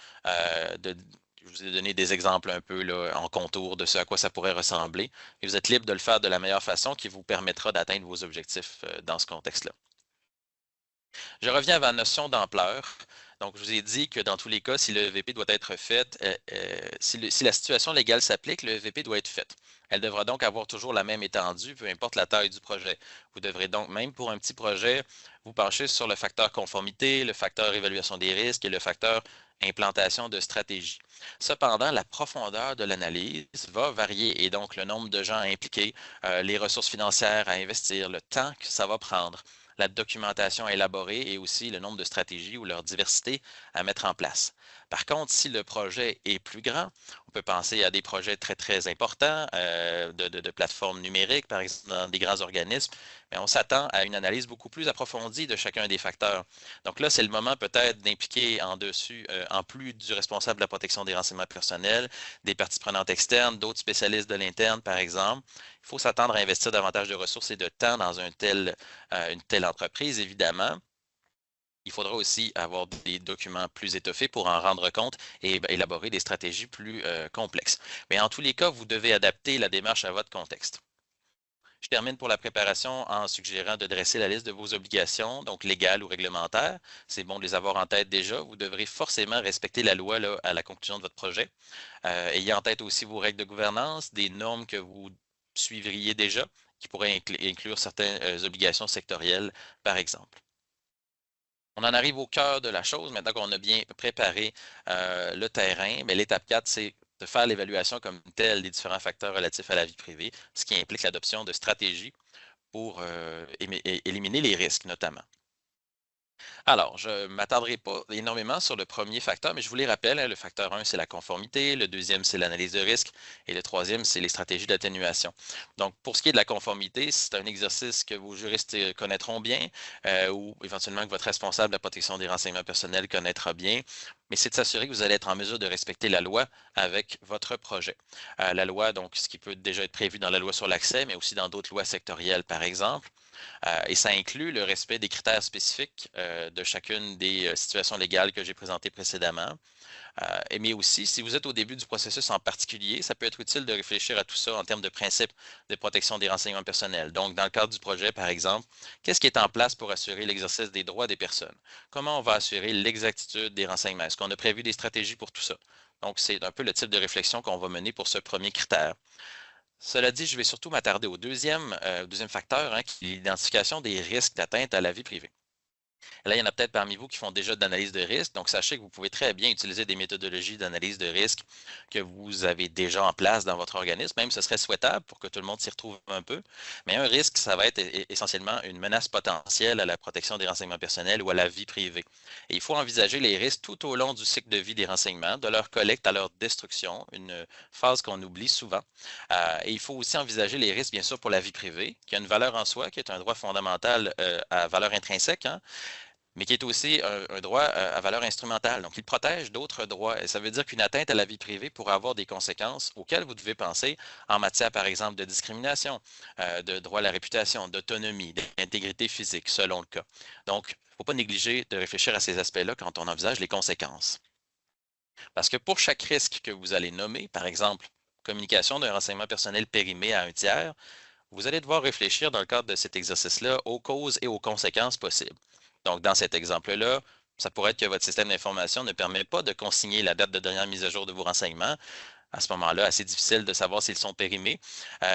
je vous ai donné des exemples un peu là, en contour de ce à quoi ça pourrait ressembler. Et vous êtes libre de le faire de la meilleure façon qui vous permettra d'atteindre vos objectifs dans ce contexte-là. Je reviens à la notion d'ampleur. Donc, je vous ai dit que dans tous les cas, si le EVP doit être fait, si la situation légale s'applique, le EVP doit être fait. Elle devra donc avoir toujours la même étendue, peu importe la taille du projet. Vous devrez donc, même pour un petit projet, vous pencher sur le facteur conformité, le facteur évaluation des risques et le facteur implantation de stratégie. Cependant, la profondeur de l'analyse va varier et donc le nombre de gens impliqués, les ressources financières à investir, le temps que ça va prendre, la documentation élaborée et aussi le nombre de stratégies ou leur diversité à mettre en place. Par contre, si le projet est plus grand, on peut penser à des projets très, très importants de plateformes numériques, par exemple, dans des grands organismes, mais on s'attend à une analyse beaucoup plus approfondie de chacun des facteurs. Donc là, c'est le moment peut-être d'impliquer en dessus, en plus du responsable de la protection des renseignements personnels, des parties prenantes externes, d'autres spécialistes de l'interne, par exemple. Il faut s'attendre à investir davantage de ressources et de temps dans une telle entreprise, évidemment. Il faudra aussi avoir des documents plus étoffés pour en rendre compte et élaborer des stratégies plus complexes. Mais en tous les cas, vous devez adapter la démarche à votre contexte. Je termine pour la préparation en suggérant de dresser la liste de vos obligations, donc légales ou réglementaires. C'est bon de les avoir en tête déjà. Vous devrez forcément respecter la loi là, à la conclusion de votre projet. Ayez en tête aussi vos règles de gouvernance, des normes que vous suivriez déjà, qui pourraient inclure certaines obligations sectorielles, par exemple. On en arrive au cœur de la chose, maintenant qu'on a bien préparé le terrain, mais l'étape 4, c'est de faire l'évaluation comme telle des différents facteurs relatifs à la vie privée, ce qui implique l'adoption de stratégies pour éliminer les risques notamment. Alors, je ne m'attendrai pas énormément sur le premier facteur, mais je vous les rappelle, hein, le facteur 1, c'est la conformité, le deuxième, c'est l'analyse de risque, et le troisième, c'est les stratégies d'atténuation. Donc, pour ce qui est de la conformité, c'est un exercice que vos juristes connaîtront bien, ou éventuellement que votre responsable de la protection des renseignements personnels connaîtra bien, mais c'est de s'assurer que vous allez être en mesure de respecter la loi avec votre projet. La loi, donc, ce qui peut déjà être prévu dans la loi sur l'accès, mais aussi dans d'autres lois sectorielles, par exemple. Et ça inclut le respect des critères spécifiques de chacune des situations légales que j'ai présentées précédemment. Mais aussi, si vous êtes au début du processus en particulier, ça peut être utile de réfléchir à tout ça en termes de principes de protection des renseignements personnels. Donc, dans le cadre du projet, par exemple, qu'est-ce qui est en place pour assurer l'exercice des droits des personnes? Comment on va assurer l'exactitude des renseignements? Est-ce qu'on a prévu des stratégies pour tout ça? Donc, c'est un peu le type de réflexion qu'on va mener pour ce premier critère. Cela dit, je vais surtout m'attarder au deuxième facteur, hein, qui est l'identification des risques d'atteinte à la vie privée. Là, il y en a peut-être parmi vous qui font déjà de l'analyse de risque, donc sachez que vous pouvez très bien utiliser des méthodologies d'analyse de risque que vous avez déjà en place dans votre organisme. Même ce serait souhaitable pour que tout le monde s'y retrouve un peu. Mais un risque, ça va être essentiellement une menace potentielle à la protection des renseignements personnels ou à la vie privée. Et il faut envisager les risques tout au long du cycle de vie des renseignements, de leur collecte à leur destruction, une phase qu'on oublie souvent. Et il faut aussi envisager les risques, bien sûr, pour la vie privée, qui a une valeur en soi, qui est un droit fondamental à valeur intrinsèque, hein, mais qui est aussi un droit à valeur instrumentale. Donc, il protège d'autres droits. Et ça veut dire qu'une atteinte à la vie privée pourra avoir des conséquences auxquelles vous devez penser en matière, par exemple, de discrimination, de droit à la réputation, d'autonomie, d'intégrité physique, selon le cas. Donc, il ne faut pas négliger de réfléchir à ces aspects-là quand on envisage les conséquences. Parce que pour chaque risque que vous allez nommer, par exemple, communication d'un renseignement personnel périmé à un tiers, vous allez devoir réfléchir dans le cadre de cet exercice-là aux causes et aux conséquences possibles. Donc, dans cet exemple-là, ça pourrait être que votre système d'information ne permet pas de consigner la date de dernière mise à jour de vos renseignements. À ce moment-là, assez difficile de savoir s'ils sont périmés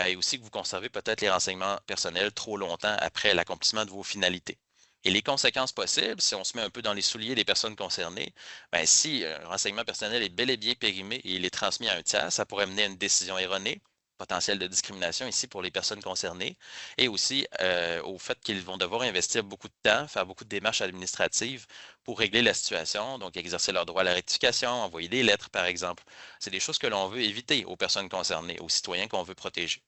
et aussi que vous conservez peut-être les renseignements personnels trop longtemps après l'accomplissement de vos finalités. Et les conséquences possibles, si on se met un peu dans les souliers des personnes concernées, ben, si un renseignement personnel est bel et bien périmé et il est transmis à un tiers, ça pourrait mener à une décision erronée, potentiel de discrimination ici pour les personnes concernées, et aussi au fait qu'ils vont devoir investir beaucoup de temps, faire beaucoup de démarches administratives pour régler la situation, donc exercer leur droit à la rectification, envoyer des lettres, par exemple. C'est des choses que l'on veut éviter aux personnes concernées, aux citoyens qu'on veut protéger.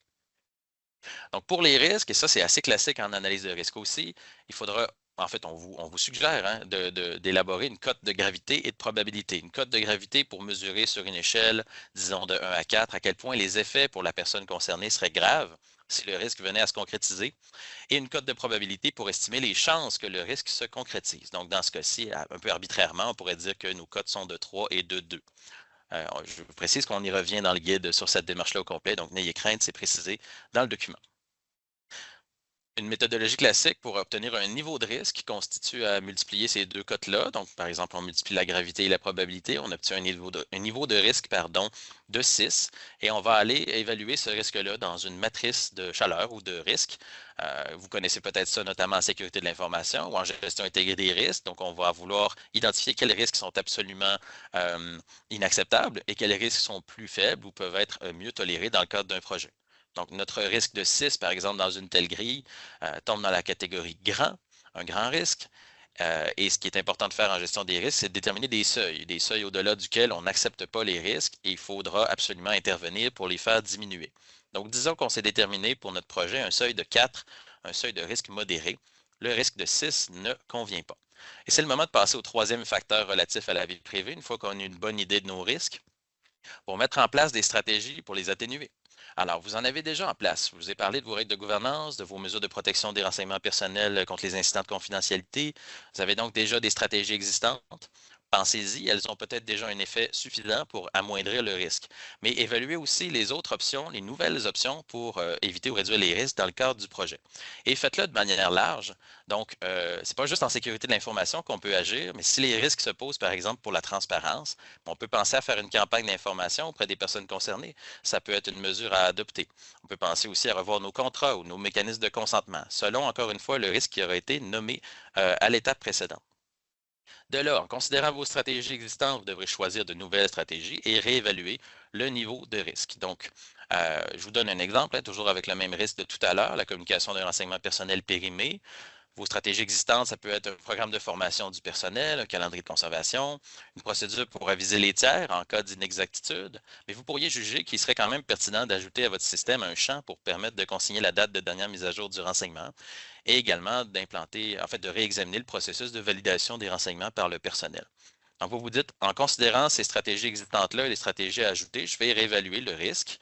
Donc, pour les risques, et ça, c'est assez classique en analyse de risque aussi, il faudra, en fait, on vous suggère hein, d'élaborer une cote de gravité et de probabilité. Une cote de gravité pour mesurer sur une échelle, disons, de 1 à 4, à quel point les effets pour la personne concernée seraient graves si le risque venait à se concrétiser, et une cote de probabilité pour estimer les chances que le risque se concrétise. Donc, dans ce cas-ci, un peu arbitrairement, on pourrait dire que nos cotes sont de 3 et de 2. Je vous précise qu'on y revient dans le guide sur cette démarche-là au complet, donc n'ayez crainte, c'est précisé dans le document. Une méthodologie classique pour obtenir un niveau de risque constitue à multiplier ces deux cotes-là. Donc, par exemple, on multiplie la gravité et la probabilité, on obtient un niveau de risque pardon, de 6 et on va aller évaluer ce risque-là dans une matrice de chaleur ou de risque. Vous connaissez peut-être ça notamment en sécurité de l'information ou en gestion intégrée des risques. Donc, on va vouloir identifier quels risques sont absolument inacceptables et quels risques sont plus faibles ou peuvent être mieux tolérés dans le cadre d'un projet. Donc, notre risque de 6, par exemple, dans une telle grille, tombe dans la catégorie grand, un grand risque. Et ce qui est important de faire en gestion des risques, c'est de déterminer des seuils au-delà duquel on n'accepte pas les risques et il faudra absolument intervenir pour les faire diminuer. Donc, disons qu'on s'est déterminé pour notre projet un seuil de 4, un seuil de risque modéré. Le risque de 6 ne convient pas. Et c'est le moment de passer au troisième facteur relatif à la vie privée, une fois qu'on a une bonne idée de nos risques, pour mettre en place des stratégies pour les atténuer. Alors, vous en avez déjà en place. Je vous ai parlé de vos règles de gouvernance, de vos mesures de protection des renseignements personnels contre les incidents de confidentialité. Vous avez donc déjà des stratégies existantes. Pensez-y, elles ont peut-être déjà un effet suffisant pour amoindrir le risque. Mais évaluez aussi les autres options, les nouvelles options pour éviter ou réduire les risques dans le cadre du projet. Et faites-le de manière large. Donc, ce n'est pas juste en sécurité de l'information qu'on peut agir, mais si les risques se posent, par exemple, pour la transparence, on peut penser à faire une campagne d'information auprès des personnes concernées. Ça peut être une mesure à adopter. On peut penser aussi à revoir nos contrats ou nos mécanismes de consentement, selon, encore une fois, le risque qui aura été nommé à l'étape précédente. De là, en considérant vos stratégies existantes, vous devrez choisir de nouvelles stratégies et réévaluer le niveau de risque. Donc, je vous donne un exemple, toujours avec le même risque de tout à l'heure, la communication d'un renseignement personnel périmé. Vos stratégies existantes, ça peut être un programme de formation du personnel, un calendrier de conservation, une procédure pour aviser les tiers en cas d'inexactitude, mais vous pourriez juger qu'il serait quand même pertinent d'ajouter à votre système un champ pour permettre de consigner la date de dernière mise à jour du renseignement et également d'implanter, en fait, de réexaminer le processus de validation des renseignements par le personnel. Donc, vous vous dites, en considérant ces stratégies existantes-là et les stratégies à ajouter, je vais réévaluer le risque.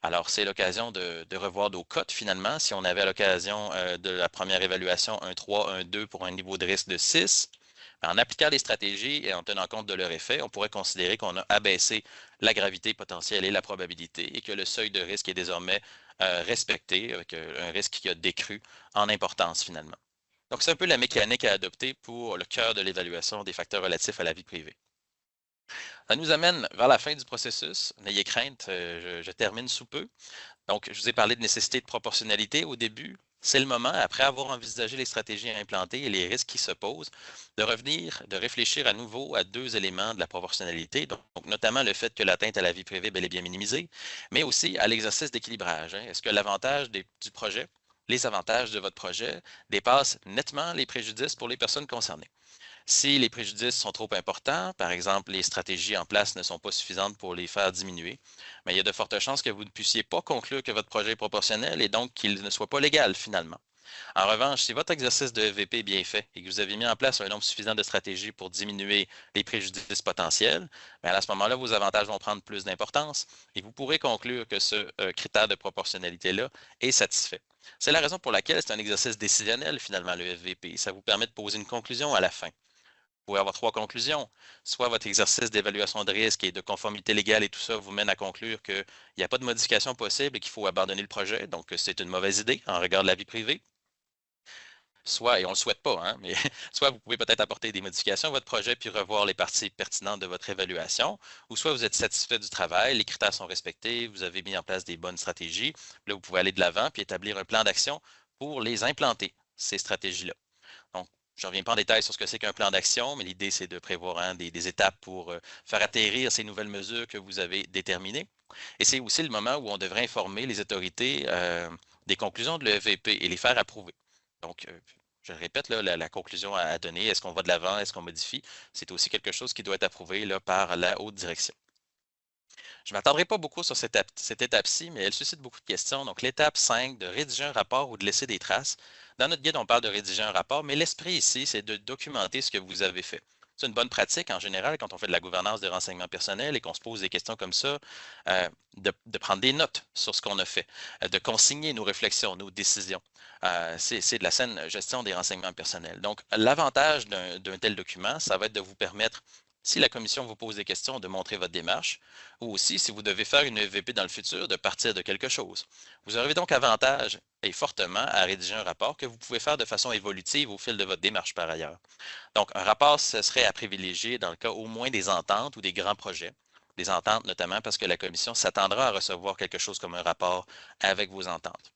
Alors, c'est l'occasion de revoir nos cotes finalement. Si on avait à l'occasion de la première évaluation un 3, un 2 pour un niveau de risque de 6, en appliquant les stratégies et en tenant compte de leur effet, on pourrait considérer qu'on a abaissé la gravité potentielle et la probabilité et que le seuil de risque est désormais respecté avec un risque qui a décru en importance finalement. Donc, c'est un peu la mécanique à adopter pour le cœur de l'évaluation des facteurs relatifs à la vie privée. Ça nous amène vers la fin du processus. N'ayez crainte, je termine sous peu. Donc, je vous ai parlé de nécessité de proportionnalité au début. C'est le moment, après avoir envisagé les stratégies à implanter et les risques qui se posent, de revenir, de réfléchir à nouveau à deux éléments de la proportionnalité, donc notamment le fait que l'atteinte à la vie privée est bel et bien minimisée, mais aussi à l'exercice d'équilibrage. Est-ce que l'avantage du projet, les avantages de votre projet dépassent nettement les préjudices pour les personnes concernées? Si les préjudices sont trop importants, par exemple, les stratégies en place ne sont pas suffisantes pour les faire diminuer, mais il y a de fortes chances que vous ne puissiez pas conclure que votre projet est proportionnel et donc qu'il ne soit pas légal finalement. En revanche, si votre exercice de EVP est bien fait et que vous avez mis en place un nombre suffisant de stratégies pour diminuer les préjudices potentiels, bien à ce moment-là, vos avantages vont prendre plus d'importance et vous pourrez conclure que ce critère de proportionnalité-là est satisfait. C'est la raison pour laquelle c'est un exercice décisionnel finalement, le EVP. Ça vous permet de poser une conclusion à la fin. Vous pouvez avoir trois conclusions. Soit votre exercice d'évaluation de risque et de conformité légale et tout ça vous mène à conclure qu'il n'y a pas de modification possible et qu'il faut abandonner le projet, donc c'est une mauvaise idée en regard de la vie privée. Soit, et on ne le souhaite pas, hein, mais soit vous pouvez peut-être apporter des modifications à votre projet puis revoir les parties pertinentes de votre évaluation, ou soit vous êtes satisfait du travail, les critères sont respectés, vous avez mis en place des bonnes stratégies, là vous pouvez aller de l'avant puis établir un plan d'action pour les implanter, ces stratégies-là. Donc, je ne reviens pas en détail sur ce que c'est qu'un plan d'action, mais l'idée, c'est de prévoir des étapes pour faire atterrir ces nouvelles mesures que vous avez déterminées. Et c'est aussi le moment où on devrait informer les autorités des conclusions de l'EVP et les faire approuver. Donc, je répète, là, la conclusion à donner, est-ce qu'on va de l'avant, est-ce qu'on modifie, c'est aussi quelque chose qui doit être approuvé là, par la haute direction. Je ne m'attendrai pas beaucoup sur cette étape-ci, mais elle suscite beaucoup de questions. Donc, l'étape 5, de rédiger un rapport ou de laisser des traces. Dans notre guide, on parle de rédiger un rapport, mais l'esprit ici, c'est de documenter ce que vous avez fait. C'est une bonne pratique en général quand on fait de la gouvernance des renseignements personnels et qu'on se pose des questions comme ça, de prendre des notes sur ce qu'on a fait, de consigner nos réflexions, nos décisions. C'est de la saine gestion des renseignements personnels. Donc, l'avantage d'un tel document, ça va être de vous permettre si la commission vous pose des questions, de montrer votre démarche, ou aussi si vous devez faire une EVP dans le futur, de partir de quelque chose. Vous aurez donc avantage et fortement à rédiger un rapport que vous pouvez faire de façon évolutive au fil de votre démarche par ailleurs. Donc, un rapport, ce serait à privilégier dans le cas au moins des ententes ou des grands projets. Des ententes notamment parce que la commission s'attendra à recevoir quelque chose comme un rapport avec vos ententes.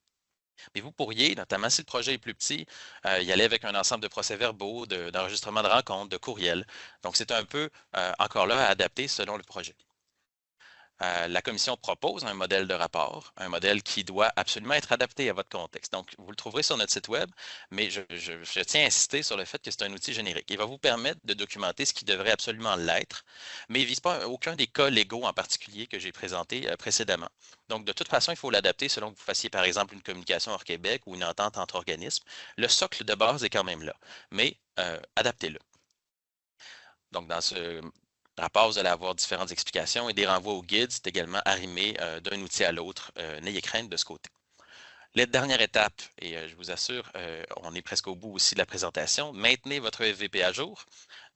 Mais vous pourriez, notamment si le projet est plus petit, y aller avec un ensemble de procès-verbaux, d'enregistrement de rencontres, de courriels. Donc, c'est un peu encore là à adapter selon le projet. La commission propose un modèle de rapport, un modèle qui doit absolument être adapté à votre contexte. Donc, vous le trouverez sur notre site web, mais je tiens à insister sur le fait que c'est un outil générique. Il va vous permettre de documenter ce qui devrait absolument l'être, mais il ne vise pas aucun des cas légaux en particulier que j'ai présentés précédemment. Donc, de toute façon, il faut l'adapter selon que vous fassiez, par exemple, une communication hors Québec ou une entente entre organismes. Le socle de base est quand même là, mais adaptez-le. Donc, dans ce rapport, vous allez avoir différentes explications et des renvois au guide. C'est également arrimé d'un outil à l'autre. N'ayez crainte de ce côté. La dernière étape, et je vous assure, on est presque au bout aussi de la présentation, maintenez votre EVP à jour.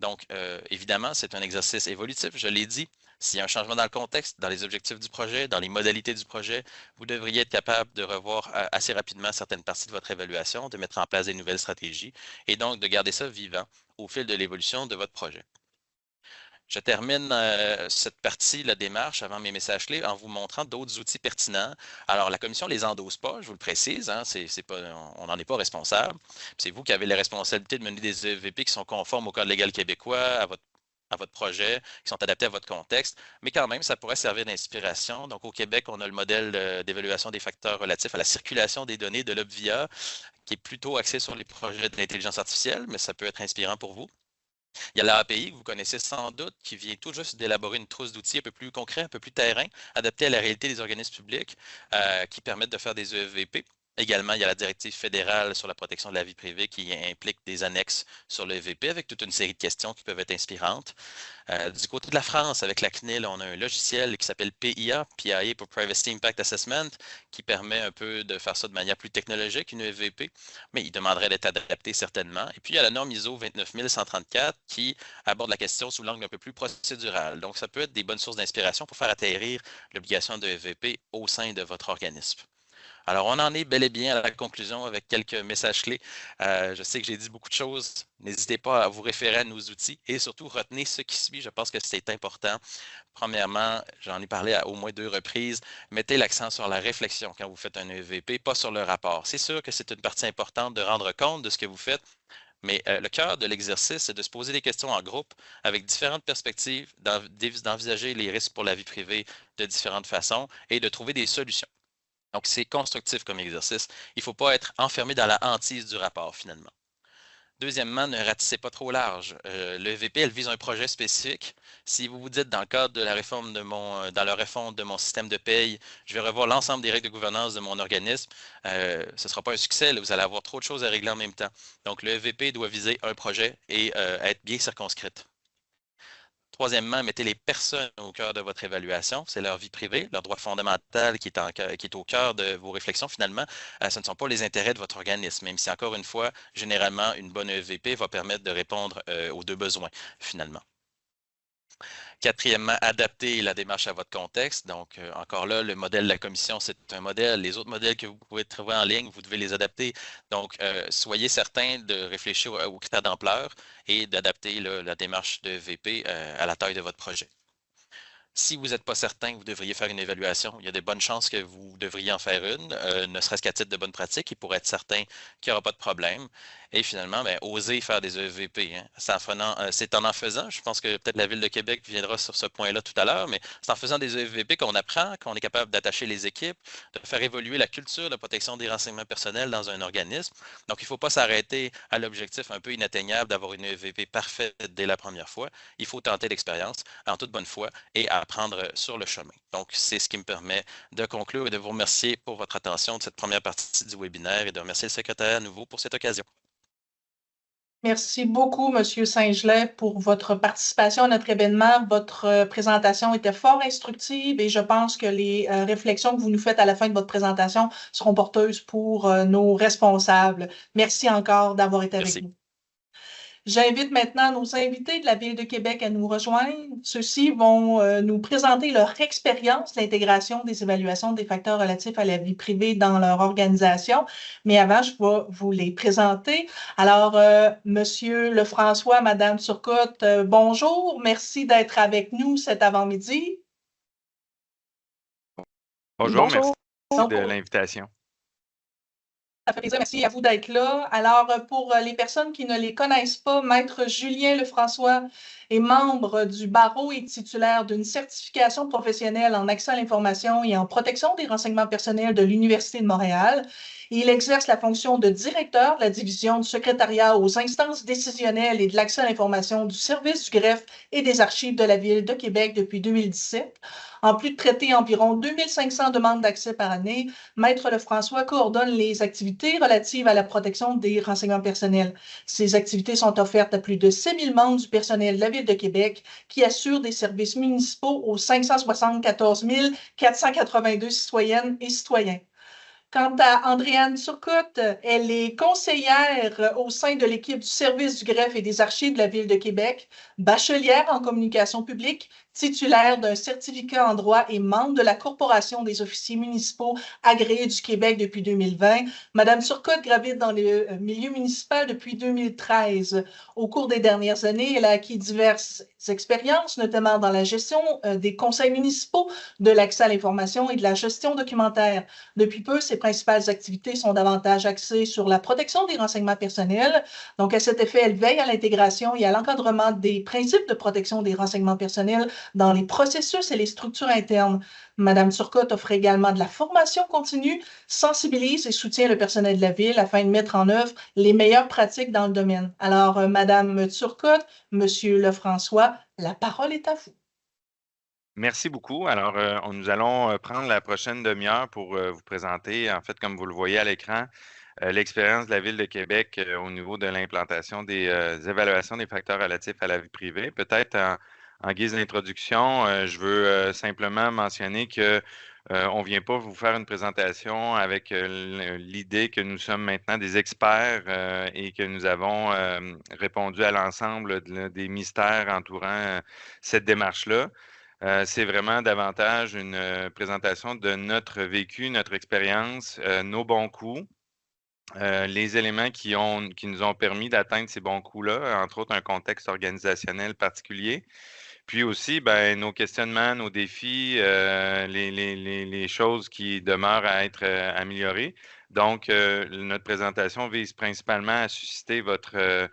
Donc, évidemment, c'est un exercice évolutif, je l'ai dit. S'il y a un changement dans le contexte, dans les objectifs du projet, dans les modalités du projet, vous devriez être capable de revoir assez rapidement certaines parties de votre évaluation, de mettre en place des nouvelles stratégies et donc de garder ça vivant au fil de l'évolution de votre projet. Je termine cette partie, la démarche, avant mes messages clés, en vous montrant d'autres outils pertinents. Alors, la commission ne les endosse pas, je vous le précise, hein, pas, on n'en est pas responsable. C'est vous qui avez la responsabilité de mener des EVP qui sont conformes au Code légal québécois, à votre projet, qui sont adaptés à votre contexte, mais quand même, ça pourrait servir d'inspiration. Donc, au Québec, on a le modèle d'évaluation des facteurs relatifs à la circulation des données de l'OBVIA, qui est plutôt axé sur les projets de l'intelligence artificielle, mais ça peut être inspirant pour vous. Il y a l'API que vous connaissez sans doute, qui vient tout juste d'élaborer une trousse d'outils un peu plus concret, un peu plus terrain, adapté à la réalité des organismes publics, qui permettent de faire des EVP. Également, il y a la directive fédérale sur la protection de la vie privée qui implique des annexes sur le EVP avec toute une série de questions qui peuvent être inspirantes. Du côté de la France, avec la CNIL, on a un logiciel qui s'appelle PIA, PIA pour Privacy Impact Assessment, qui permet un peu de faire ça de manière plus technologique, une EVP, mais il demanderait d'être adapté certainement. Et puis, il y a la norme ISO 29134 qui aborde la question sous l'angle un peu plus procédural. Donc, ça peut être des bonnes sources d'inspiration pour faire atterrir l'obligation de EVP au sein de votre organisme. Alors, on en est bel et bien à la conclusion avec quelques messages clés. Je sais que j'ai dit beaucoup de choses. N'hésitez pas à vous référer à nos outils et surtout retenez ce qui suit. Je pense que c'est important. Premièrement, j'en ai parlé à au moins 2 reprises. Mettez l'accent sur la réflexion quand vous faites un EVP, pas sur le rapport. C'est sûr que c'est une partie importante de rendre compte de ce que vous faites, mais le cœur de l'exercice, c'est de se poser des questions en groupe avec différentes perspectives, d'envisager les risques pour la vie privée de différentes façons et de trouver des solutions. Donc, c'est constructif comme exercice. Il ne faut pas être enfermé dans la hantise du rapport, finalement. Deuxièmement, ne ratissez pas trop large. Le EVP, elle vise un projet spécifique. Si vous vous dites, dans le cadre de la réforme dans la réforme de mon système de paye, je vais revoir l'ensemble des règles de gouvernance de mon organisme, ce ne sera pas un succès. Là, vous allez avoir trop de choses à régler en même temps. Donc, le EVP doit viser un projet et être bien circonscrite. Troisièmement, mettez les personnes au cœur de votre évaluation. C'est leur vie privée, leur droit fondamental qui est au cœur de vos réflexions finalement. Ce ne sont pas les intérêts de votre organisme, même si encore une fois, généralement, une bonne EVP va permettre de répondre aux 2 besoins finalement. Quatrièmement, adapter la démarche à votre contexte. Donc, encore là, le modèle de la commission, c'est un modèle. Les autres modèles que vous pouvez trouver en ligne, vous devez les adapter. Donc, soyez certain de réfléchir aux critères d'ampleur et d'adapter la démarche de VP à la taille de votre projet. Si vous n'êtes pas certain que vous devriez faire une évaluation, il y a de bonnes chances que vous devriez en faire une, ne serait-ce qu'à titre de bonne pratique, et pour être certain qu'il n'y aura pas de problème. Et finalement, ben, osez faire des EVP. Hein. C'est en faisant, je pense que peut-être la Ville de Québec viendra sur ce point-là tout à l'heure, mais c'est en faisant des EVP qu'on apprend, qu'on est capable d'attacher les équipes, de faire évoluer la culture de protection des renseignements personnels dans un organisme. Donc, il ne faut pas s'arrêter à l'objectif un peu inatteignable d'avoir une EVP parfaite dès la première fois. Il faut tenter l'expérience en toute bonne foi et apprendre sur le chemin. Donc, c'est ce qui me permet de conclure et de vous remercier pour votre attention de cette première partie du webinaire et de remercier le secrétaire à nouveau pour cette occasion. Merci beaucoup, Monsieur Saint-Gelais, pour votre participation à notre événement. Votre présentation était fort instructive et je pense que les réflexions que vous nous faites à la fin de votre présentation seront porteuses pour nos responsables. Merci encore d'avoir été avec Merci. nous. J'invite maintenant nos invités de la Ville de Québec à nous rejoindre. Ceux-ci vont nous présenter leur expérience d'intégration des évaluations des facteurs relatifs à la vie privée dans leur organisation. Mais avant, je vais vous les présenter. Alors, Monsieur Lefrançois, Madame Turcotte, bonjour. Merci d'être avec nous cet avant-midi. Bonjour, merci de l'invitation. Ça fait plaisir, merci à vous d'être là. Alors, pour les personnes qui ne les connaissent pas, Maître Julien Lefrançois est membre du barreau et titulaire d'une certification professionnelle en accès à l'information et en protection des renseignements personnels de l'Université de Montréal. Il exerce la fonction de directeur de la division du secrétariat aux instances décisionnelles et de l'accès à l'information du service du greffe et des archives de la Ville de Québec depuis 2017. En plus de traiter environ 2500 demandes d'accès par année, Maître Lefrançois coordonne les activités relatives à la protection des renseignements personnels. Ces activités sont offertes à plus de 6000 membres du personnel de la Ville de Québec qui assurent des services municipaux aux 574 482 citoyennes et citoyens. Quant à Andréane Turcotte, elle est conseillère au sein de l'équipe du service du greffe et des archives de la Ville de Québec, bachelière en communication publique, titulaire d'un certificat en droit et membre de la Corporation des officiers municipaux agréés du Québec depuis 2020. Madame Turcotte gravite dans le milieu municipal depuis 2013. Au cours des dernières années, elle a acquis diverses expériences, notamment dans la gestion des conseils municipaux, de l'accès à l'information et de la gestion documentaire. Depuis peu, ses principales activités sont davantage axées sur la protection des renseignements personnels. Donc, à cet effet, elle veille à l'intégration et à l'encadrement des principes de protection des renseignements personnels dans les processus et les structures internes. Madame Turcotte offre également de la formation continue, sensibilise et soutient le personnel de la Ville afin de mettre en œuvre les meilleures pratiques dans le domaine. Alors, Madame Turcotte, Monsieur Lefrançois, la parole est à vous. Merci beaucoup. Alors, nous allons prendre la prochaine demi-heure pour vous présenter, en fait, comme vous le voyez à l'écran, l'expérience de la Ville de Québec au niveau de l'implantation des évaluations des facteurs relatifs à la vie privée. Peut-être en guise d'introduction, je veux simplement mentionner que on ne vient pas vous faire une présentation avec l'idée que nous sommes maintenant des experts et que nous avons répondu à l'ensemble des mystères entourant cette démarche-là. C'est vraiment davantage une présentation de notre vécu, notre expérience, nos bons coups, les éléments qui nous ont permis d'atteindre ces bons coups-là, entre autres un contexte organisationnel particulier. Puis aussi, ben, nos questionnements, nos défis, les choses qui demeurent à être améliorées. Donc, notre présentation vise principalement à susciter votre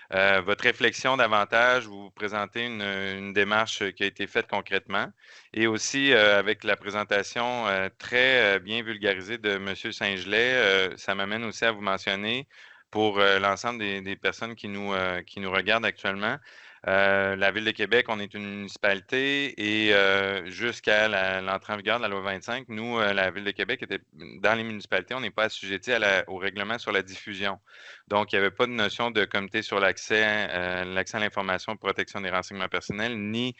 réflexion davantage, vous présenter une démarche qui a été faite concrètement et aussi avec la présentation très bien vulgarisée de M. Saint-Gelais, ça m'amène aussi à vous mentionner pour l'ensemble des personnes qui nous regardent actuellement. La Ville de Québec, on est une municipalité et jusqu'à l'entrée en vigueur de la loi 25, nous, la Ville de Québec était dans les municipalités, on n'est pas assujetti au règlement sur la diffusion. Donc, il n'y avait pas de notion de comité sur l'accès à l'information, protection des renseignements personnels, ni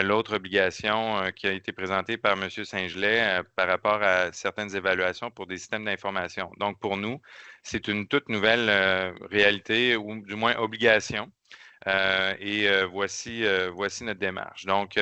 l'autre obligation qui a été présentée par M. Saint-Gelais par rapport à certaines évaluations pour des systèmes d'information. Donc, pour nous, c'est une toute nouvelle réalité ou du moins obligation. Voici notre démarche. Donc,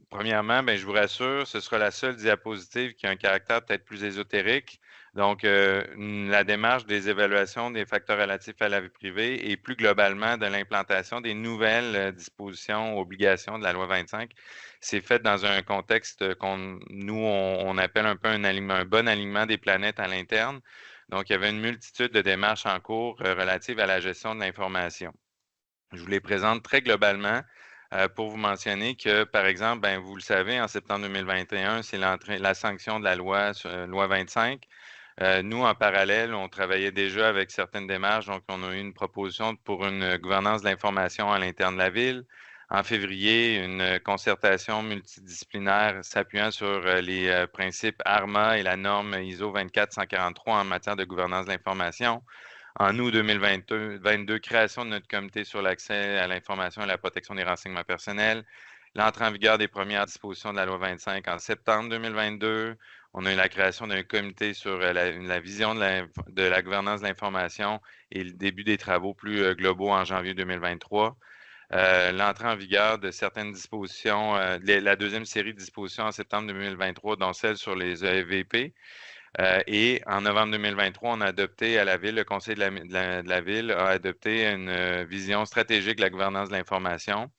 premièrement, ben, je vous rassure, ce sera la seule diapositive qui a un caractère peut-être plus ésotérique. Donc, la démarche des évaluations des facteurs relatifs à la vie privée et plus globalement de l'implantation des nouvelles dispositions, obligations de la loi 25, c'est fait dans un contexte on appelle un peu un bon alignement des planètes à l'interne. Donc, il y avait une multitude de démarches en cours relatives à la gestion de l'information. Je vous les présente très globalement pour vous mentionner que, par exemple, ben, vous le savez, en septembre 2021, c'est la sanction de la loi 25. Nous, en parallèle, on travaillait déjà avec certaines démarches. Donc, on a eu une proposition pour une gouvernance de l'information à l'interne de la ville. En février, une concertation multidisciplinaire s'appuyant sur les principes ARMA et la norme ISO 24143 en matière de gouvernance de l'information. En août 2022, création de notre comité sur l'accès à l'information et la protection des renseignements personnels. L'entrée en vigueur des premières dispositions de la loi 25 en septembre 2022. On a eu la création d'un comité sur la vision de la gouvernance de l'information et le début des travaux plus globaux en janvier 2023. L'entrée en vigueur de certaines dispositions, la deuxième série de dispositions en septembre 2023, dont celle sur les EVP. Et en novembre 2023, on a adopté à la Ville, le Conseil de la Ville a adopté une vision stratégique de la gouvernance de l'information.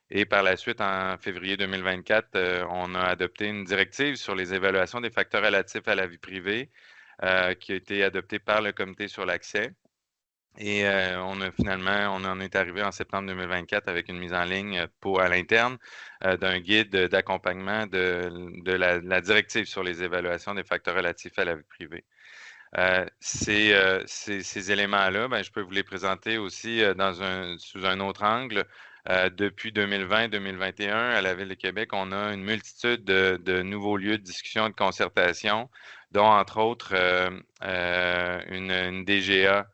Et par la suite, en février 2024, on a adopté une directive sur les évaluations des facteurs relatifs à la vie privée qui a été adoptée par le Comité sur l'accès. Et on en est arrivé en septembre 2024 avec une mise en ligne à l'interne d'un guide d'accompagnement de la directive sur les évaluations des facteurs relatifs à la vie privée. Ces éléments-là, je peux vous les présenter aussi sous un autre angle. Depuis 2020-2021, à la Ville de Québec, on a une multitude de nouveaux lieux de discussion et de concertation, dont entre autres une DGA.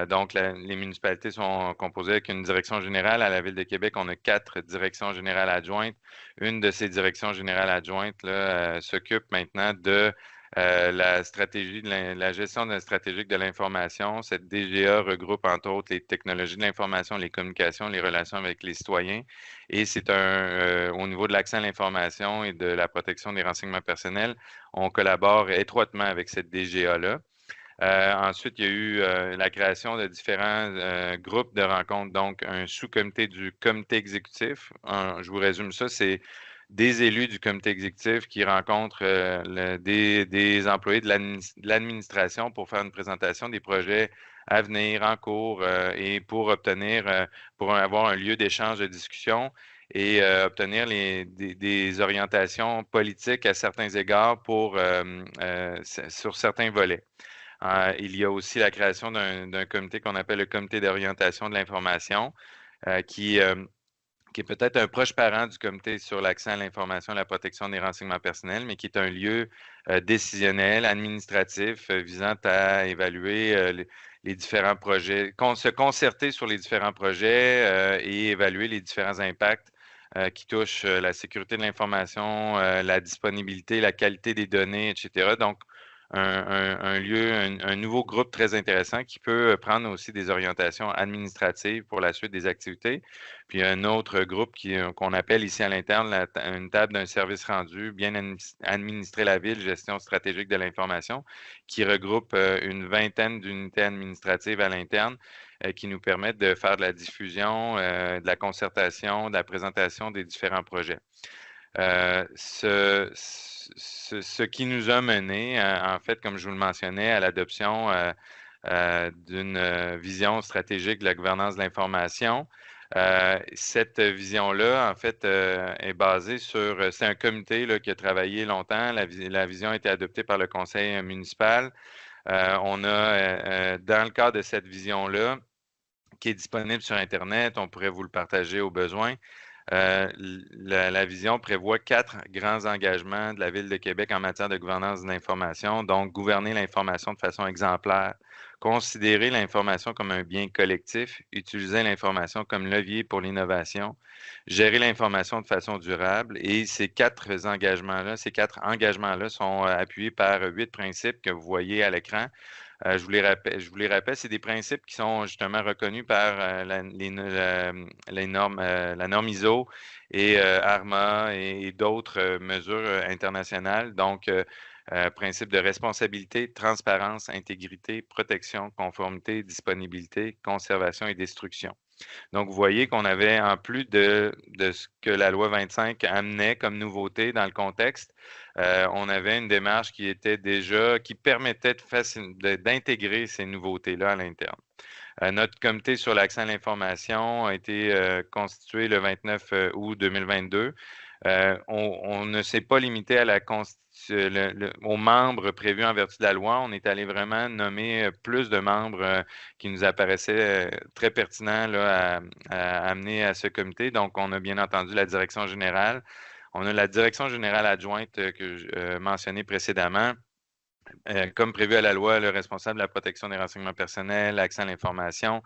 Donc, les municipalités sont composées avec une direction générale. À la Ville de Québec, on a 4 directions générales adjointes. Une de ces directions générales adjointes s'occupe maintenant de la stratégie la gestion stratégique de l'information. Cette DGA regroupe entre autres les technologies de l'information, les communications, les relations avec les citoyens. Et c'est au niveau de l'accès à l'information et de la protection des renseignements personnels, on collabore étroitement avec cette DGA-là. Ensuite, il y a eu la création de différents groupes de rencontres, donc un sous-comité du comité exécutif. Je vous résume ça, c'est des élus du comité exécutif qui rencontrent des employés de l'administration pour faire une présentation des projets à venir, en cours, et pour avoir un lieu d'échange de discussion et obtenir des orientations politiques à certains égards sur certains volets. Il y a aussi la création d'un comité qu'on appelle le comité d'orientation de l'information, qui est peut-être un proche parent du comité sur l'accès à l'information et la protection des renseignements personnels, mais qui est un lieu décisionnel, administratif, visant à évaluer les différents projets, se concerter sur les différents projets et évaluer les différents impacts qui touchent la sécurité de l'information, la disponibilité, la qualité des données, etc. Donc, un nouveau groupe très intéressant qui peut prendre aussi des orientations administratives pour la suite des activités. Puis un autre groupe qu'on appelle ici à l'interne une table d'un service rendu, bien administrer la ville, gestion stratégique de l'information, qui regroupe une vingtaine d'unités administratives à l'interne qui nous permettent de faire de la diffusion, de la concertation, de la présentation des différents projets. Ce qui nous a mené, en fait, comme je vous le mentionnais, à l'adoption d'une vision stratégique de la gouvernance de l'information. Cette vision-là, en fait, est basée sur... C'est un comité là, qui a travaillé longtemps. La vision a été adoptée par le conseil municipal. On a, dans le cadre de cette vision-là, qui est disponible sur Internet, on pourrait vous le partager au besoin. La vision prévoit 4 grands engagements de la Ville de Québec en matière de gouvernance de l'information. Donc, gouverner l'information de façon exemplaire, considérer l'information comme un bien collectif, utiliser l'information comme levier pour l'innovation, gérer l'information de façon durable. Et ces 4 engagements-là sont appuyés par 8 principes que vous voyez à l'écran. Je vous les rappelle, c'est des principes qui sont justement reconnus par la norme ISO et ARMA et d'autres mesures internationales. Donc, principe de responsabilité, transparence, intégrité, protection, conformité, disponibilité, conservation et destruction. Donc, vous voyez qu'on avait, en plus de ce que la loi 25 amenait comme nouveauté dans le contexte, on avait une démarche qui permettait d'intégrer ces nouveautés-là à l'interne. Notre comité sur l'accès à l'information a été constitué le 29 août 2022. On ne s'est pas limité à aux membres prévus en vertu de la loi. On est allé vraiment nommer plus de membres qui nous apparaissaient très pertinents là, à amener à ce comité. Donc, on a bien entendu la direction générale. On a la direction générale adjointe que je mentionnais précédemment. Comme prévu à la loi, le responsable de la protection des renseignements personnels, l'accès à l'information.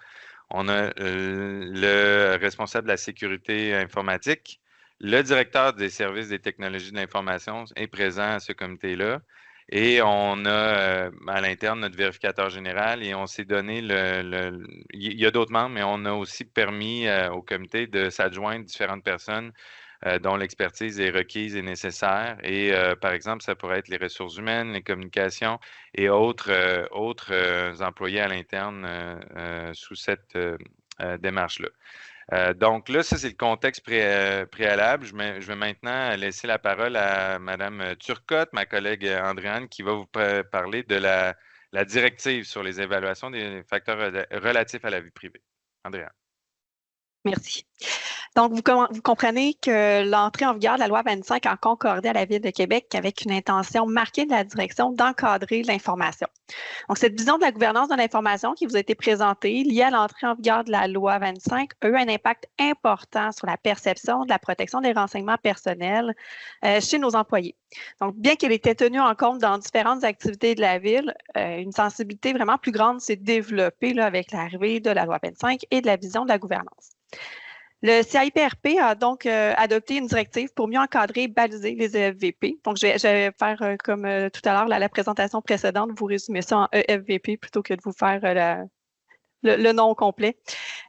On a le responsable de la sécurité informatique, Le directeur des services des technologies de l'information est présent à ce comité-là. Et on a à l'interne notre vérificateur général et on s'est donné il y a d'autres membres, mais on a aussi permis au comité de s'adjoindre différentes personnes dont l'expertise est requise et nécessaire. Et par exemple, ça pourrait être les ressources humaines, les communications et autres employés à l'interne sous cette démarche-là. Donc là, ça, c'est le contexte préalable. Je vais maintenant laisser la parole à Mme Turcotte, ma collègue Andréane, qui va vous parler de la directive sur les évaluations des facteurs relatifs à la vie privée. Andréane. Merci. Donc, vous comprenez que l'entrée en vigueur de la loi 25 a concordé à la Ville de Québec avec une intention marquée de la direction d'encadrer l'information. Donc, cette vision de la gouvernance de l'information qui vous a été présentée, liée à l'entrée en vigueur de la loi 25, a eu un impact important sur la perception de la protection des renseignements personnels chez nos employés. Donc, bien qu'elle ait été tenue en compte dans différentes activités de la Ville, une sensibilité vraiment plus grande s'est développée là, avec l'arrivée de la loi 25 et de la vision de la gouvernance. Le CIPRP a donc adopté une directive pour mieux encadrer et baliser les EFVP. Donc, je vais faire comme tout à l'heure, la présentation précédente, vous résumer ça en EFVP plutôt que de vous faire le nom complet.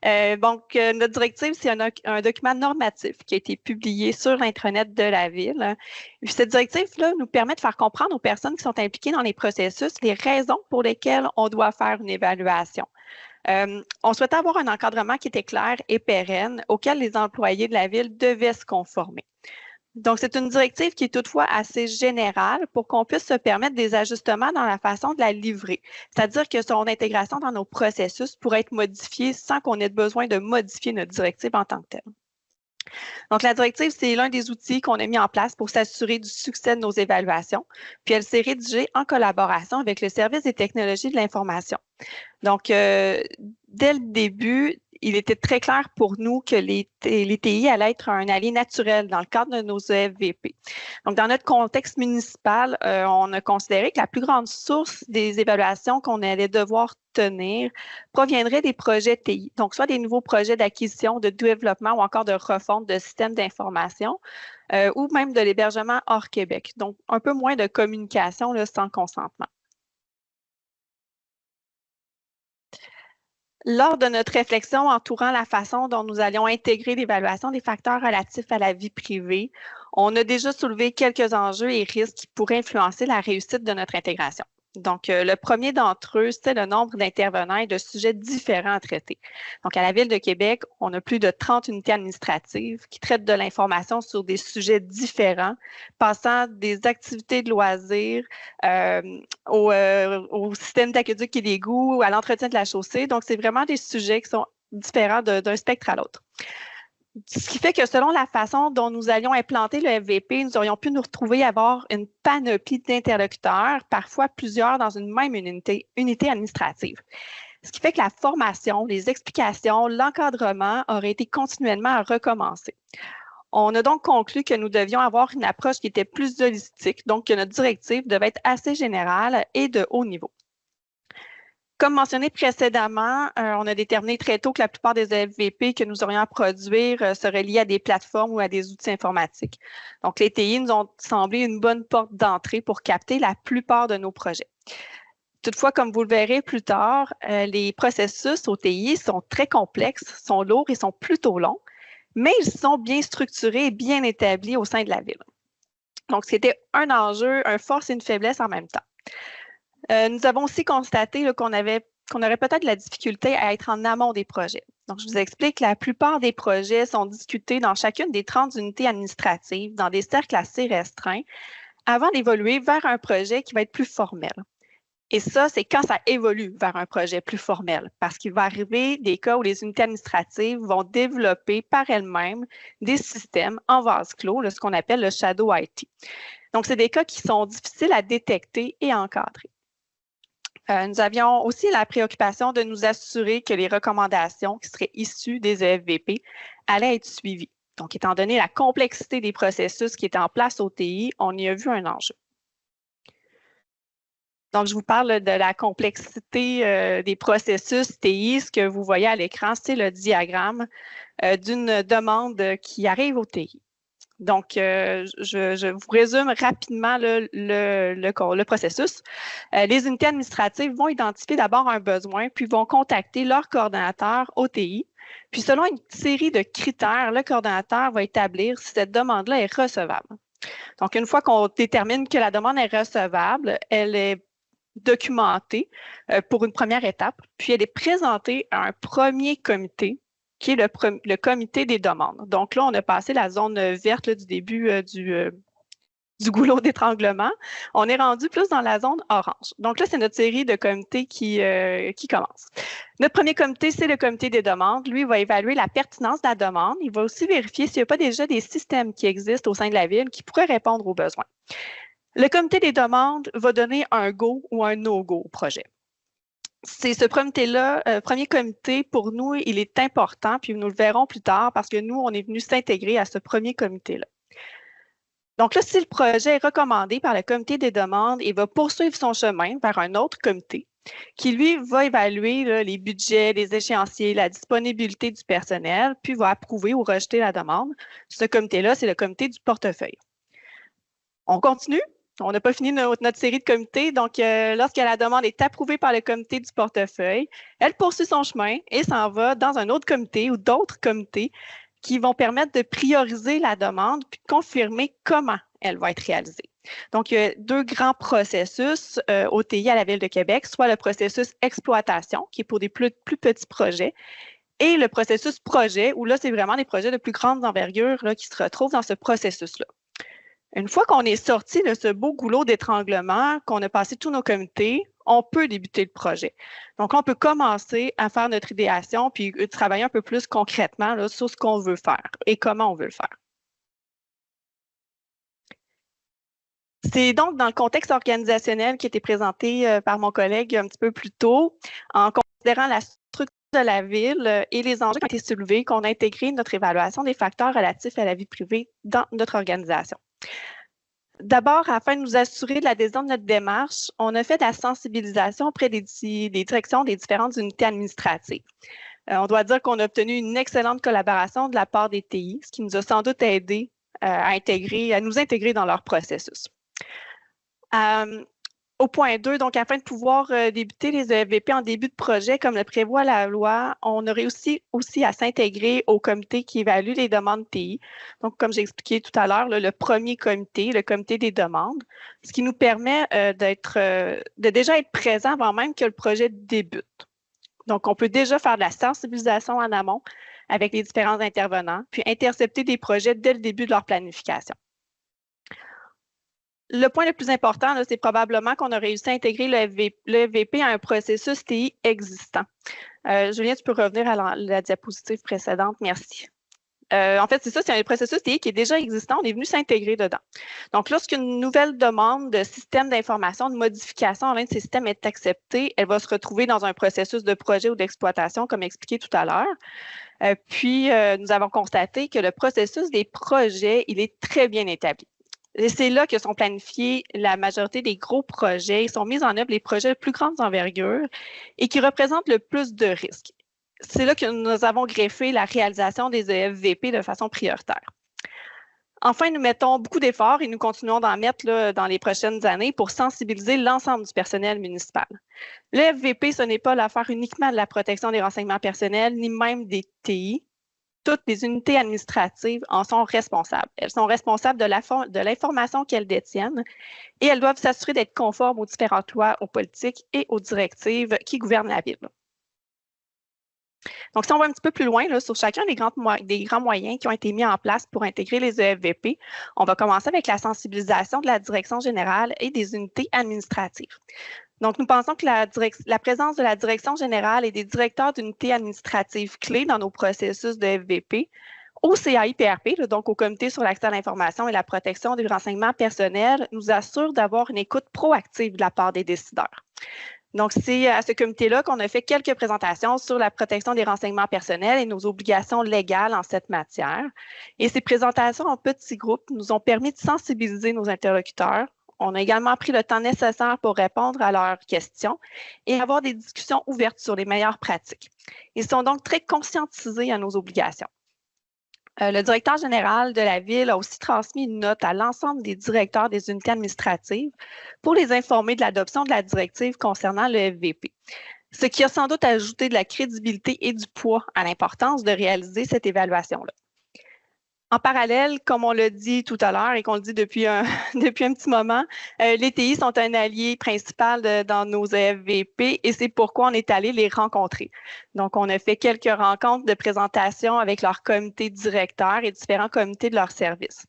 Donc, notre directive, c'est un document normatif qui a été publié sur l'intranet de la Ville. Cette directive-là nous permet de faire comprendre aux personnes qui sont impliquées dans les processus les raisons pour lesquelles on doit faire une évaluation. On souhaitait avoir un encadrement qui était clair et pérenne auquel les employés de la Ville devaient se conformer. Donc, c'est une directive qui est toutefois assez générale pour qu'on puisse se permettre des ajustements dans la façon de la livrer. C'est-à-dire que son intégration dans nos processus pourrait être modifiée sans qu'on ait besoin de modifier notre directive en tant que telle. Donc, la directive, c'est l'un des outils qu'on a mis en place pour s'assurer du succès de nos évaluations. Puis, elle s'est rédigée en collaboration avec le service des technologies de l'information. Donc, dès le début, il était très clair pour nous que les TI allaient être un allié naturel dans le cadre de nos EFVP. Donc, dans notre contexte municipal, on a considéré que la plus grande source des évaluations qu'on allait devoir tenir proviendrait des projets TI, donc soit des nouveaux projets d'acquisition, de développement ou encore de refonte de systèmes d'information ou même de l'hébergement hors Québec. Donc, un peu moins de communication là, sans consentement. Lors de notre réflexion entourant la façon dont nous allions intégrer l'évaluation des facteurs relatifs à la vie privée, on a déjà soulevé quelques enjeux et risques qui pourraient influencer la réussite de notre intégration. Donc, le premier d'entre eux, c'est le nombre d'intervenants et de sujets différents à traiter. Donc, à la Ville de Québec, on a plus de 30 unités administratives qui traitent de l'information sur des sujets différents, passant des activités de loisirs au système d'aqueduc et d'égouts, à l'entretien de la chaussée. Donc, c'est vraiment des sujets qui sont différents d'un spectre à l'autre. Ce qui fait que selon la façon dont nous allions implanter le FVP, nous aurions pu nous retrouver à avoir une panoplie d'interlocuteurs, parfois plusieurs dans une même unité administrative. Ce qui fait que la formation, les explications, l'encadrement auraient été continuellement à recommencer. On a donc conclu que nous devions avoir une approche qui était plus holistique, donc que notre directive devait être assez générale et de haut niveau. Comme mentionné précédemment, on a déterminé très tôt que la plupart des FVP que nous aurions à produire seraient liés à des plateformes ou à des outils informatiques. Donc, les TI nous ont semblé une bonne porte d'entrée pour capter la plupart de nos projets. Toutefois, comme vous le verrez plus tard, les processus au TI sont très complexes, sont lourds et sont plutôt longs, mais ils sont bien structurés et bien établis au sein de la Ville. Donc, c'était un enjeu, une force et une faiblesse en même temps. Nous avons aussi constaté qu'on aurait peut-être de la difficulté à être en amont des projets. Donc, je vous explique, la plupart des projets sont discutés dans chacune des 30 unités administratives, dans des cercles assez restreints, avant d'évoluer vers un projet qui va être plus formel. Et ça, c'est quand ça évolue vers un projet plus formel, parce qu'il va arriver des cas où les unités administratives vont développer par elles-mêmes des systèmes en vase clos, ce qu'on appelle le shadow IT. Donc, c'est des cas qui sont difficiles à détecter et à encadrer. Nous avions aussi la préoccupation de nous assurer que les recommandations qui seraient issues des EFVP allaient être suivies. Donc, étant donné la complexité des processus qui étaient en place au TI, on y a vu un enjeu. Donc, je vous parle de la complexité des processus TI. Ce que vous voyez à l'écran, c'est le diagramme d'une demande qui arrive au TI. Donc, je vous résume rapidement le processus. Les unités administratives vont identifier d'abord un besoin, puis vont contacter leur coordonnateur OTI. Puis, selon une série de critères, le coordonnateur va établir si cette demande-là est recevable. Donc, une fois qu'on détermine que la demande est recevable, elle est documentée pour une première étape, puis elle est présentée à un premier comité qui est le comité des demandes. Donc là, on a passé la zone verte là, du début du goulot d'étranglement. On est rendu plus dans la zone orange. Donc là, c'est notre série de comités qui commence. Notre premier comité, c'est le comité des demandes. Lui, il va évaluer la pertinence de la demande. Il va aussi vérifier s'il n'y a pas déjà des systèmes qui existent au sein de la ville qui pourraient répondre aux besoins. Le comité des demandes va donner un go ou un no-go au projet. C'est ce comité-là, premier comité, pour nous, il est important, puis nous le verrons plus tard parce que nous, on est venu s'intégrer à ce premier comité-là. Donc là, si le projet est recommandé par le comité des demandes, il va poursuivre son chemin vers un autre comité qui, lui, va évaluer là, les budgets, les échéanciers, la disponibilité du personnel, puis va approuver ou rejeter la demande. Ce comité-là, c'est le comité du portefeuille. On continue. On n'a pas fini notre série de comités. Donc, lorsque la demande est approuvée par le comité du portefeuille, elle poursuit son chemin et s'en va dans un autre comité ou d'autres comités qui vont permettre de prioriser la demande puis de confirmer comment elle va être réalisée. Donc, il y a deux grands processus OTI à la Ville de Québec, soit le processus exploitation, qui est pour des plus petits projets, et le processus projet, où là, c'est vraiment des projets de plus grande envergure là, qui se retrouvent dans ce processus-là. Une fois qu'on est sorti de ce beau goulot d'étranglement, qu'on a passé tous nos comités, on peut débuter le projet. Donc, on peut commencer à faire notre idéation puis travailler un peu plus concrètement là, sur ce qu'on veut faire et comment on veut le faire. C'est donc dans le contexte organisationnel qui a été présenté par mon collègue un petit peu plus tôt, en considérant la structure de la ville et les enjeux qui ont été soulevés, qu'on a intégré notre évaluation des facteurs relatifs à la vie privée dans notre organisation. D'abord, afin de nous assurer de l'adhésion de notre démarche, on a fait de la sensibilisation auprès des directions des différentes unités administratives. On doit dire qu'on a obtenu une excellente collaboration de la part des TI, ce qui nous a sans doute aidé à nous intégrer dans leur processus. Au point 2, donc afin de pouvoir débuter les EFVP en début de projet, comme le prévoit la loi, on aurait aussi à s'intégrer au comité qui évalue les demandes TI. Donc, comme j'ai expliqué tout à l'heure, le premier comité, le comité des demandes, ce qui nous permet de déjà être présent avant même que le projet débute. Donc, on peut déjà faire de la sensibilisation en amont avec les différents intervenants, puis intercepter des projets dès le début de leur planification. Le point le plus important, c'est probablement qu'on a réussi à intégrer le FVP à un processus TI existant. Julien, tu peux revenir à la diapositive précédente. Merci. En fait, c'est ça, c'est un processus TI qui est déjà existant. On est venu s'intégrer dedans. Donc, lorsqu'une nouvelle demande de système d'information, de modification en l'un de ces systèmes est acceptée, elle va se retrouver dans un processus de projet ou d'exploitation, comme expliqué tout à l'heure. Puis, nous avons constaté que le processus des projets, il est très bien établi. Et c'est là que sont planifiés la majorité des gros projets. Ils sont mis en œuvre les projets de plus grande envergure et qui représentent le plus de risques. C'est là que nous avons greffé la réalisation des EFVP de façon prioritaire. Enfin, nous mettons beaucoup d'efforts et nous continuons d'en mettre là, dans les prochaines années pour sensibiliser l'ensemble du personnel municipal. Le FVP, ce n'est pas l'affaire uniquement de la protection des renseignements personnels, ni même des TI. Toutes les unités administratives en sont responsables. Elles sont responsables de l'information qu'elles détiennent et elles doivent s'assurer d'être conformes aux différentes lois, aux politiques et aux directives qui gouvernent la ville. Donc, si on va un petit peu plus loin là, sur chacun des grands moyens qui ont été mis en place pour intégrer les EFVP, on va commencer avec la sensibilisation de la direction générale et des unités administratives. Donc, nous pensons que la présence de la direction générale et des directeurs d'unités administratives clés dans nos processus de FVP, au CAI-PRP, donc au Comité sur l'accès à l'information et la protection des renseignements personnels, nous assure d'avoir une écoute proactive de la part des décideurs. Donc, c'est à ce comité-là qu'on a fait quelques présentations sur la protection des renseignements personnels et nos obligations légales en cette matière. Et ces présentations en petits groupes nous ont permis de sensibiliser nos interlocuteurs. On a également pris le temps nécessaire pour répondre à leurs questions et avoir des discussions ouvertes sur les meilleures pratiques. Ils sont donc très conscientisés à nos obligations. Le directeur général de la Ville a aussi transmis une note à l'ensemble des directeurs des unités administratives pour les informer de l'adoption de la directive concernant le FVP, ce qui a sans doute ajouté de la crédibilité et du poids à l'importance de réaliser cette évaluation-là. En parallèle, comme on l'a dit tout à l'heure et qu'on le dit depuis un petit moment, les TI sont un allié principal dans nos FVP et c'est pourquoi on est allé les rencontrer. Donc, on a fait quelques rencontres de présentation avec leur comité directeur et différents comités de leur service.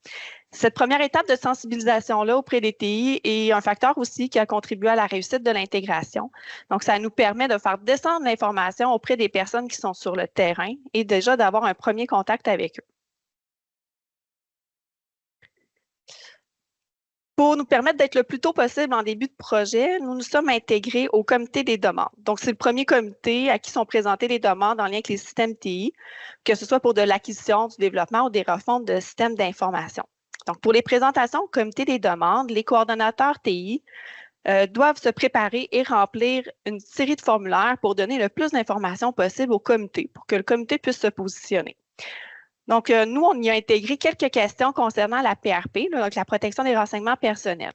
Cette première étape de sensibilisation-là auprès des TI est un facteur aussi qui a contribué à la réussite de l'intégration. Donc, ça nous permet de faire descendre l'information auprès des personnes qui sont sur le terrain et déjà d'avoir un premier contact avec eux. Pour nous permettre d'être le plus tôt possible en début de projet, nous nous sommes intégrés au comité des demandes. Donc, c'est le premier comité à qui sont présentées les demandes en lien avec les systèmes TI, que ce soit pour de l'acquisition, du développement ou des refontes de systèmes d'information. Donc, pour les présentations au comité des demandes, les coordonnateurs TI doivent se préparer et remplir une série de formulaires pour donner le plus d'informations possible au comité, pour que le comité puisse se positionner. Donc, nous, on y a intégré quelques questions concernant la PRP, là, donc la protection des renseignements personnels.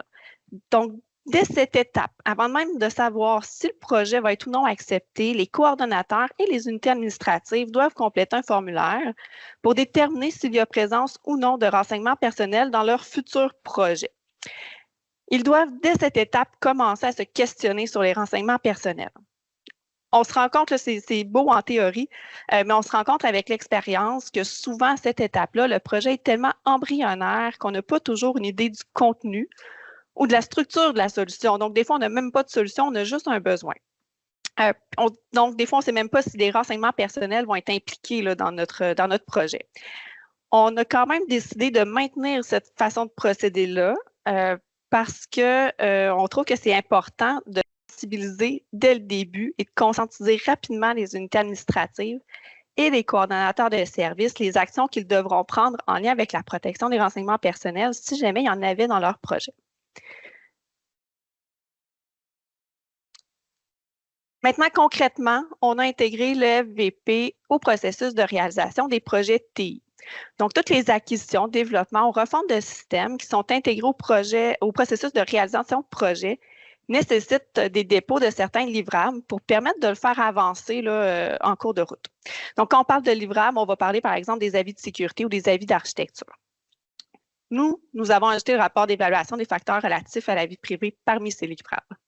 Donc, dès cette étape, avant même de savoir si le projet va être ou non accepté, les coordonnateurs et les unités administratives doivent compléter un formulaire pour déterminer s'il y a présence ou non de renseignements personnels dans leur futur projet. Ils doivent, dès cette étape, commencer à se questionner sur les renseignements personnels. On se rend compte, c'est beau en théorie, mais on se rend compte avec l'expérience que souvent, à cette étape-là, le projet est tellement embryonnaire qu'on n'a pas toujours une idée du contenu ou de la structure de la solution. Donc, des fois, on n'a même pas de solution, on a juste un besoin. Donc, des fois, on ne sait même pas si des renseignements personnels vont être impliqués là, dans notre projet. On a quand même décidé de maintenir cette façon de procéder-là parce qu'on trouve que c'est important de sensibiliser dès le début et de conscientiser rapidement les unités administratives et les coordonnateurs de services les actions qu'ils devront prendre en lien avec la protection des renseignements personnels si jamais il y en avait dans leur projet. Maintenant, concrètement, on a intégré le FVP au processus de réalisation des projets TI. Donc, toutes les acquisitions, développements ou refontes de systèmes qui sont intégrés au processus de réalisation de projet nécessitent des dépôts de certains livrables pour permettre de le faire avancer là, en cours de route. Donc, quand on parle de livrables, on va parler par exemple des avis de sécurité ou des avis d'architecture. Nous avons ajouté le rapport d'évaluation des facteurs relatifs à la vie privée parmi ces livrables.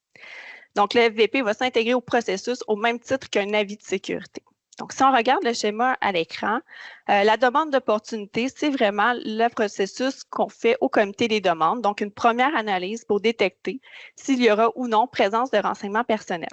Donc, le FVP va s'intégrer au processus au même titre qu'un avis de sécurité. Donc, si on regarde le schéma à l'écran, la demande d'opportunité, c'est vraiment le processus qu'on fait au comité des demandes. Donc, une première analyse pour détecter s'il y aura ou non présence de renseignements personnels.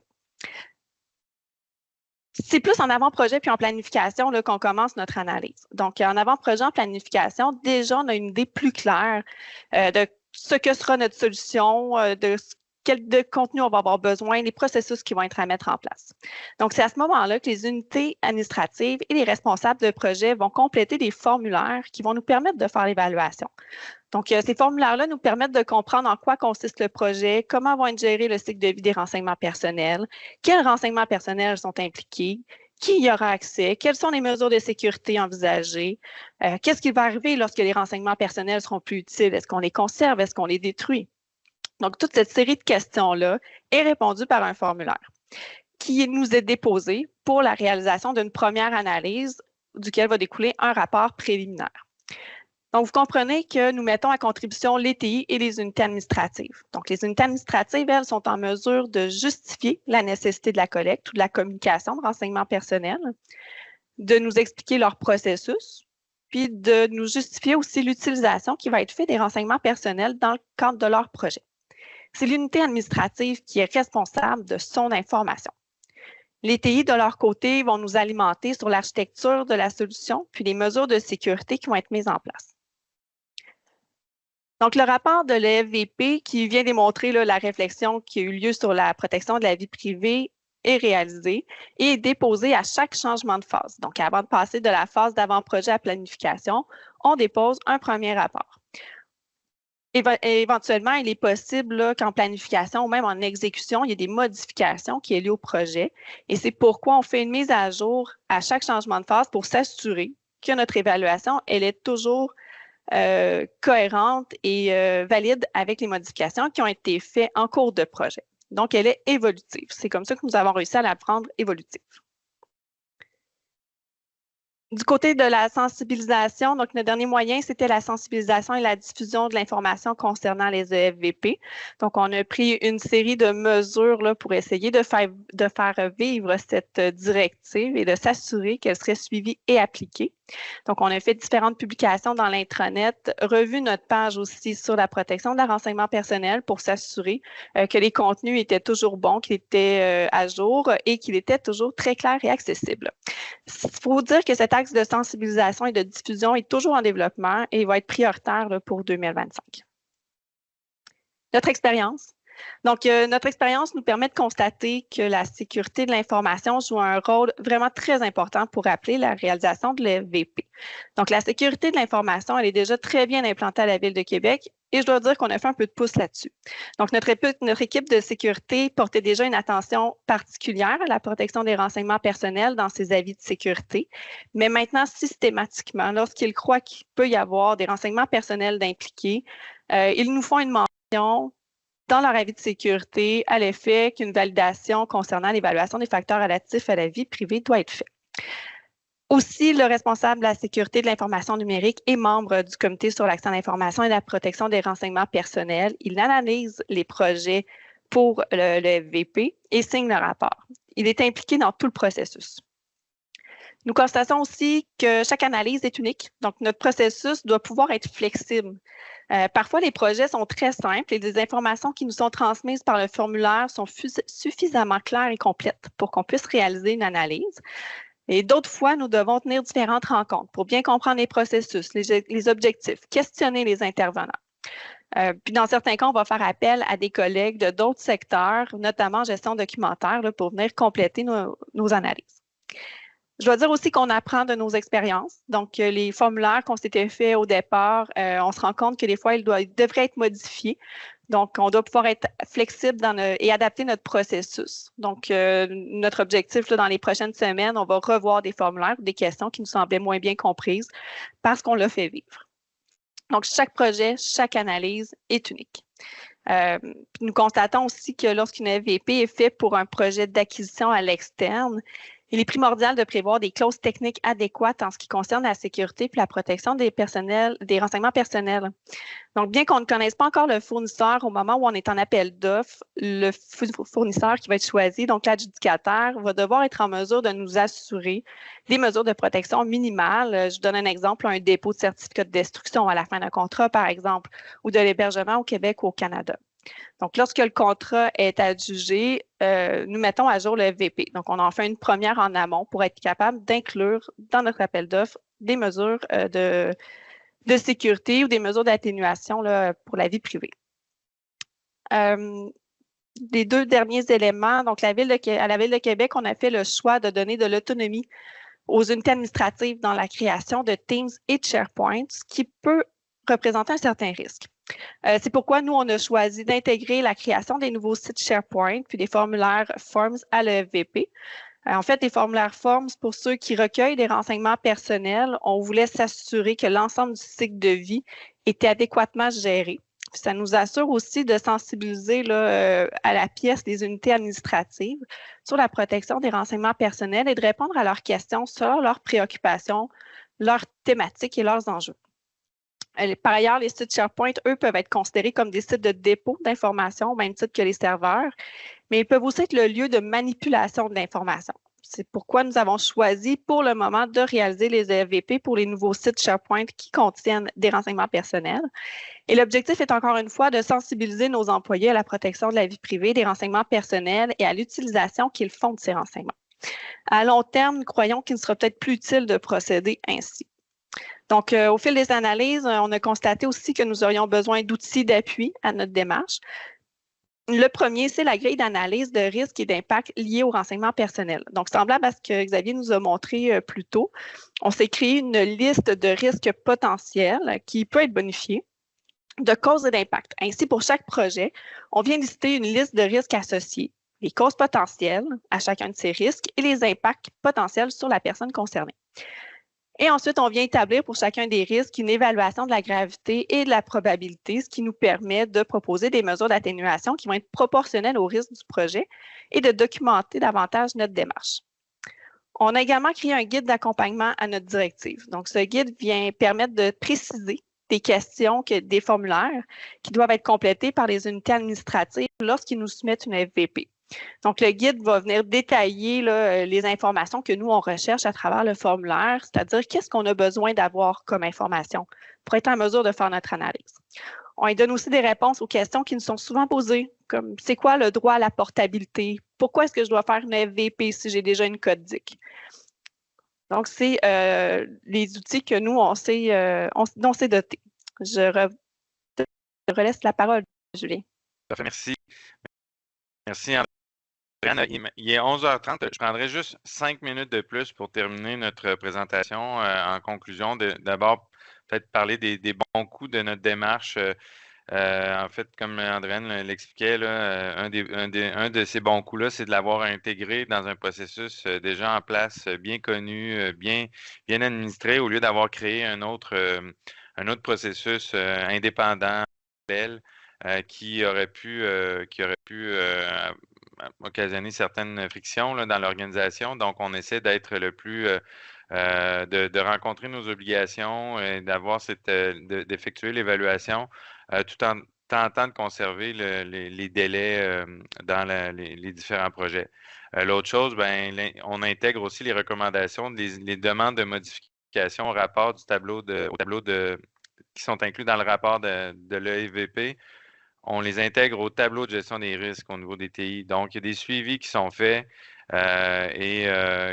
C'est plus en avant-projet puis en planification qu'on commence notre analyse. Donc, en avant-projet, en planification, déjà, on a une idée plus claire de ce que sera notre solution, de quel de contenu on va avoir besoin, les processus qui vont être à mettre en place. Donc, c'est à ce moment-là que les unités administratives et les responsables de projet vont compléter des formulaires qui vont nous permettre de faire l'évaluation. Donc, ces formulaires-là nous permettent de comprendre en quoi consiste le projet, comment vont être gérés le cycle de vie des renseignements personnels, quels renseignements personnels sont impliqués, qui y aura accès, quelles sont les mesures de sécurité envisagées, qu'est-ce qui va arriver lorsque les renseignements personnels seront plus utiles, est-ce qu'on les conserve, est-ce qu'on les détruit? Donc, toute cette série de questions-là est répondue par un formulaire qui nous est déposé pour la réalisation d'une première analyse duquel va découler un rapport préliminaire. Donc, vous comprenez que nous mettons à contribution les TI et les unités administratives. Donc, les unités administratives, elles, sont en mesure de justifier la nécessité de la collecte ou de la communication de renseignements personnels, de nous expliquer leur processus, puis de nous justifier aussi l'utilisation qui va être faite des renseignements personnels dans le cadre de leur projet. C'est l'unité administrative qui est responsable de son information. Les TI, de leur côté, vont nous alimenter sur l'architecture de la solution, puis les mesures de sécurité qui vont être mises en place. Donc, le rapport de l'EFVP qui vient démontrer là, la réflexion qui a eu lieu sur la protection de la vie privée est réalisé et est déposé à chaque changement de phase. Donc, avant de passer de la phase d'avant-projet à planification, on dépose un premier rapport. Éventuellement, il est possible qu'en planification ou même en exécution, il y ait des modifications qui sont liées au projet. Et c'est pourquoi on fait une mise à jour à chaque changement de phase pour s'assurer que notre évaluation, elle est toujours cohérente et valide avec les modifications qui ont été faites en cours de projet. Donc, elle est évolutive. C'est comme ça que nous avons réussi à la prendre évolutive. Du côté de la sensibilisation, donc notre dernier moyen, c'était la sensibilisation et la diffusion de l'information concernant les EFVP. Donc, on a pris une série de mesures là, pour essayer de faire vivre cette directive et de s'assurer qu'elle serait suivie et appliquée. Donc, on a fait différentes publications dans l'intranet, revu notre page aussi sur la protection de la renseignement personnel pour s'assurer que les contenus étaient toujours bons, qu'ils étaient à jour et qu'ils étaient toujours très clairs et accessibles. Il faut dire que cet axe de sensibilisation et de diffusion est toujours en développement et va être prioritaire là, pour 2025. Notre expérience. Donc, notre expérience nous permet de constater que la sécurité de l'information joue un rôle vraiment très important pour rappeler la réalisation de l'EFVP. Donc, la sécurité de l'information, elle est déjà très bien implantée à la Ville de Québec et je dois dire qu'on a fait un peu de pouce là-dessus. Donc, notre équipe de sécurité portait déjà une attention particulière à la protection des renseignements personnels dans ses avis de sécurité, mais maintenant, systématiquement, lorsqu'ils croient qu'il peut y avoir des renseignements personnels d'impliqués, ils nous font une mention dans leur avis de sécurité à l'effet qu'une validation concernant l'évaluation des facteurs relatifs à la vie privée doit être faite. Aussi, le responsable de la sécurité de l'information numérique est membre du comité sur l'accès à l'information et la protection des renseignements personnels. Il analyse les projets pour le FVP et signe le rapport. Il est impliqué dans tout le processus. Nous constatons aussi que chaque analyse est unique, donc notre processus doit pouvoir être flexible. Parfois, les projets sont très simples et les informations qui nous sont transmises par le formulaire sont suffisamment claires et complètes pour qu'on puisse réaliser une analyse. Et d'autres fois, nous devons tenir différentes rencontres pour bien comprendre les processus, les objectifs, questionner les intervenants. Puis dans certains cas, on va faire appel à des collègues de d'autres secteurs, notamment gestion documentaire, là, pour venir compléter nos analyses. Je dois dire aussi qu'on apprend de nos expériences. Donc, les formulaires qu'on s'était faits au départ, on se rend compte que des fois, ils devraient être modifiés. Donc, on doit pouvoir être flexible et adapter notre processus. Donc, notre objectif là, dans les prochaines semaines, on va revoir des formulaires ou des questions qui nous semblaient moins bien comprises parce qu'on l'a fait vivre. Donc, chaque projet, chaque analyse est unique. Nous constatons aussi que lorsqu'une FVP est faite pour un projet d'acquisition à l'externe, il est primordial de prévoir des clauses techniques adéquates en ce qui concerne la sécurité et la protection des renseignements personnels. Donc, bien qu'on ne connaisse pas encore le fournisseur au moment où on est en appel d'offres, le fournisseur qui va être choisi, donc l'adjudicataire, va devoir être en mesure de nous assurer des mesures de protection minimales. Je donne un exemple, un dépôt de certificat de destruction à la fin d'un contrat, par exemple, ou de l'hébergement au Québec ou au Canada. Donc, lorsque le contrat est adjugé, nous mettons à jour le FVP. Donc, on en fait une première en amont pour être capable d'inclure dans notre appel d'offres des mesures de sécurité ou des mesures d'atténuation pour la vie privée. Les deux derniers éléments, donc à la Ville de Québec, on a fait le choix de donner de l'autonomie aux unités administratives dans la création de Teams et de SharePoint, ce qui peut représenter un certain risque. C'est pourquoi nous, on a choisi d'intégrer la création des nouveaux sites SharePoint puis des formulaires Forms à l'EFVP. En fait, les formulaires Forms, pour ceux qui recueillent des renseignements personnels, on voulait s'assurer que l'ensemble du cycle de vie était adéquatement géré. Puis ça nous assure aussi de sensibiliser là, à la pièce des unités administratives sur la protection des renseignements personnels et de répondre à leurs questions sur leurs préoccupations, leurs thématiques et leurs enjeux. Par ailleurs, les sites SharePoint, eux, peuvent être considérés comme des sites de dépôt d'informations au même titre que les serveurs, mais ils peuvent aussi être le lieu de manipulation de l'information. C'est pourquoi nous avons choisi pour le moment de réaliser les EFVP pour les nouveaux sites SharePoint qui contiennent des renseignements personnels. Et l'objectif est encore une fois de sensibiliser nos employés à la protection de la vie privée, des renseignements personnels et à l'utilisation qu'ils font de ces renseignements. À long terme, nous croyons qu'il sera peut-être plus utile de procéder ainsi. Donc, au fil des analyses, on a constaté aussi que nous aurions besoin d'outils d'appui à notre démarche. Le premier, c'est la grille d'analyse de risques et d'impact liés au renseignement personnel. Donc, semblable à ce que Xavier nous a montré plus tôt, on s'est créé une liste de risques potentiels qui peut être bonifiée, de causes et d'impact. Ainsi, pour chaque projet, on vient lister une liste de risques associés, les causes potentielles à chacun de ces risques et les impacts potentiels sur la personne concernée. Et ensuite, on vient établir pour chacun des risques une évaluation de la gravité et de la probabilité, ce qui nous permet de proposer des mesures d'atténuation qui vont être proportionnelles aux risques du projet et de documenter davantage notre démarche. On a également créé un guide d'accompagnement à notre directive. Donc, ce guide vient permettre de préciser des questions, des formulaires qui doivent être complétés par les unités administratives lorsqu'ils nous soumettent une FVP. Donc, le guide va venir détailler là, les informations que nous, on recherche à travers le formulaire, c'est-à-dire qu'est-ce qu'on a besoin d'avoir comme information pour être en mesure de faire notre analyse. On y donne aussi des réponses aux questions qui nous sont souvent posées, comme c'est quoi le droit à la portabilité? Pourquoi est-ce que je dois faire une FVP si j'ai déjà une CODIC? Donc, c'est les outils que nous, on s'est dotés. Je relaisse la parole, Julien. Parfait, merci. Merci, Andréane. Il est 11h30. Je prendrai juste 5 minutes de plus pour terminer notre présentation. En conclusion, d'abord, peut-être parler des bons coups de notre démarche. En fait, comme Andréane l'expliquait, un de ces bons coups-là, c'est de l'avoir intégré dans un processus déjà en place, bien connu, bien administré, au lieu d'avoir créé un autre processus indépendant, qui aurait pu occasionner certaines frictions là, dans l'organisation. Donc, on essaie d'être le plus de rencontrer nos obligations et d'avoir d'effectuer l'évaluation tout en tentant de conserver les délais dans les différents projets. L'autre chose, on intègre aussi les recommandations, les demandes de modification au rapport du tableau qui sont inclus dans le rapport de l'EVP. On les intègre au tableau de gestion des risques au niveau des TI. Donc, il y a des suivis qui sont faits et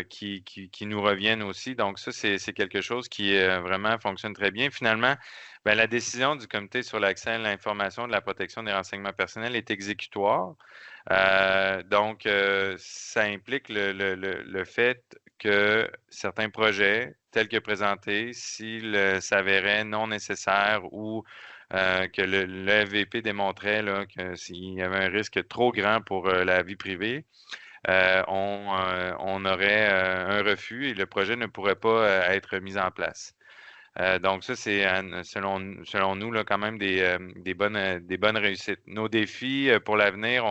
qui nous reviennent aussi. Donc, ça, c'est quelque chose qui vraiment fonctionne très bien. Finalement, la décision du comité sur l'accès à l'information de la protection des renseignements personnels est exécutoire. Donc, ça implique le fait que certains projets, tels que présentés, s'ils s'avéraient non nécessaires ou que le FVP démontrait là, que s'il y avait un risque trop grand pour la vie privée, on aurait un refus et le projet ne pourrait pas être mis en place. Donc ça, c'est selon nous là, quand même des bonnes réussites. Nos défis pour l'avenir,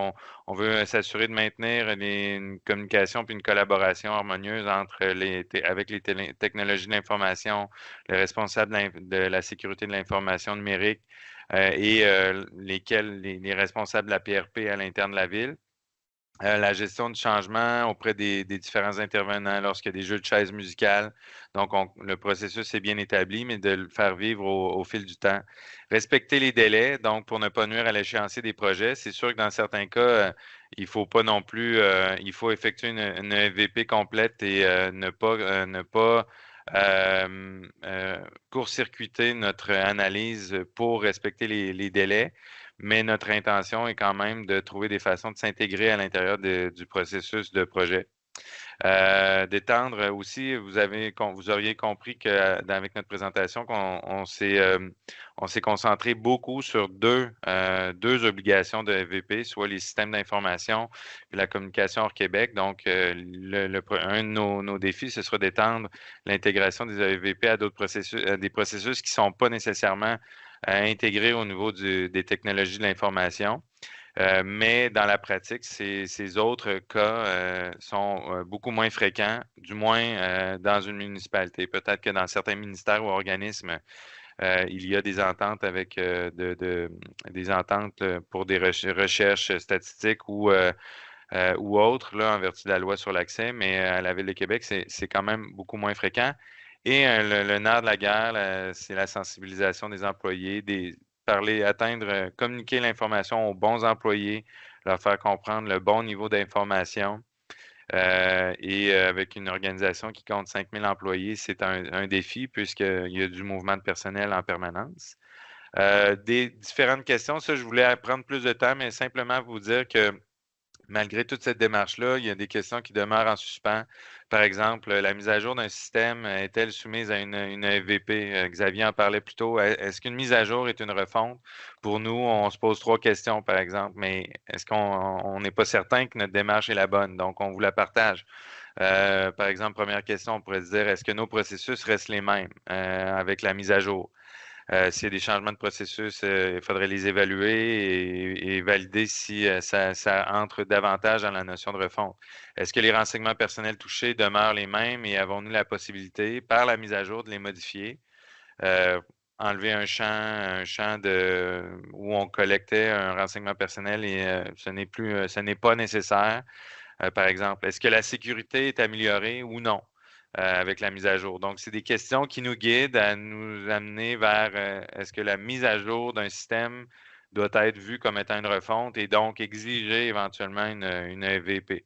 on veut s'assurer de maintenir une communication puis une collaboration harmonieuse avec les technologies de l'information, les responsables de la sécurité de l'information numérique et les responsables de la PRP à l'interne de la ville. La gestion du changement auprès des différents intervenants lorsqu'il y a des jeux de chaises musicales. Donc, le processus est bien établi, mais de le faire vivre au fil du temps. Respecter les délais, donc pour ne pas nuire à l'échéancier des projets. C'est sûr que dans certains cas, il faut pas non plus, il faut effectuer une FVP complète et ne pas court-circuiter notre analyse pour respecter les délais. Mais notre intention est quand même de trouver des façons de s'intégrer à l'intérieur du processus de projet. D'étendre aussi, vous auriez compris qu'avec notre présentation, qu'on s'est concentré beaucoup sur deux obligations de FVP, soit les systèmes d'information et la communication hors Québec. Donc, un de nos défis, ce sera d'étendre l'intégration des FVP à des processus qui ne sont pas nécessairement intégrés au niveau des technologies de l'information. Mais dans la pratique, ces autres cas sont beaucoup moins fréquents, du moins dans une municipalité. Peut-être que dans certains ministères ou organismes, il y a des ententes avec des ententes pour des recherches statistiques ou autres, là, en vertu de la loi sur l'accès, mais à la Ville de Québec, c'est quand même beaucoup moins fréquent. Et le nerf de la guerre, c'est la sensibilisation des employés, communiquer l'information aux bons employés, leur faire comprendre le bon niveau d'information. Et avec une organisation qui compte 5000 employés, c'est un défi puisqu'il y a du mouvement de personnel en permanence. Des différentes questions, ça, je voulais prendre plus de temps, mais simplement vous dire que malgré toute cette démarche-là, il y a des questions qui demeurent en suspens. Par exemple, la mise à jour d'un système est-elle soumise à une FVP? Xavier en parlait plus tôt. Est-ce qu'une mise à jour est une refonte? Pour nous, on se pose 3 questions, par exemple, mais est-ce qu'on n'est pas certain que notre démarche est la bonne? Donc, on vous la partage. Par exemple, première question, on pourrait se dire, est-ce que nos processus restent les mêmes avec la mise à jour? S'il y a des changements de processus, il faudrait les évaluer et valider si ça entre davantage dans la notion de refonte. Est-ce que les renseignements personnels touchés demeurent les mêmes et avons-nous la possibilité, par la mise à jour, de les modifier? Enlever un champ où on collectait un renseignement personnel et ce n'est pas nécessaire. Par exemple, est-ce que la sécurité est améliorée ou non avec la mise à jour? Donc, c'est des questions qui nous guident à nous amener vers est-ce que la mise à jour d'un système doit être vue comme étant une refonte et donc exiger éventuellement une EVP.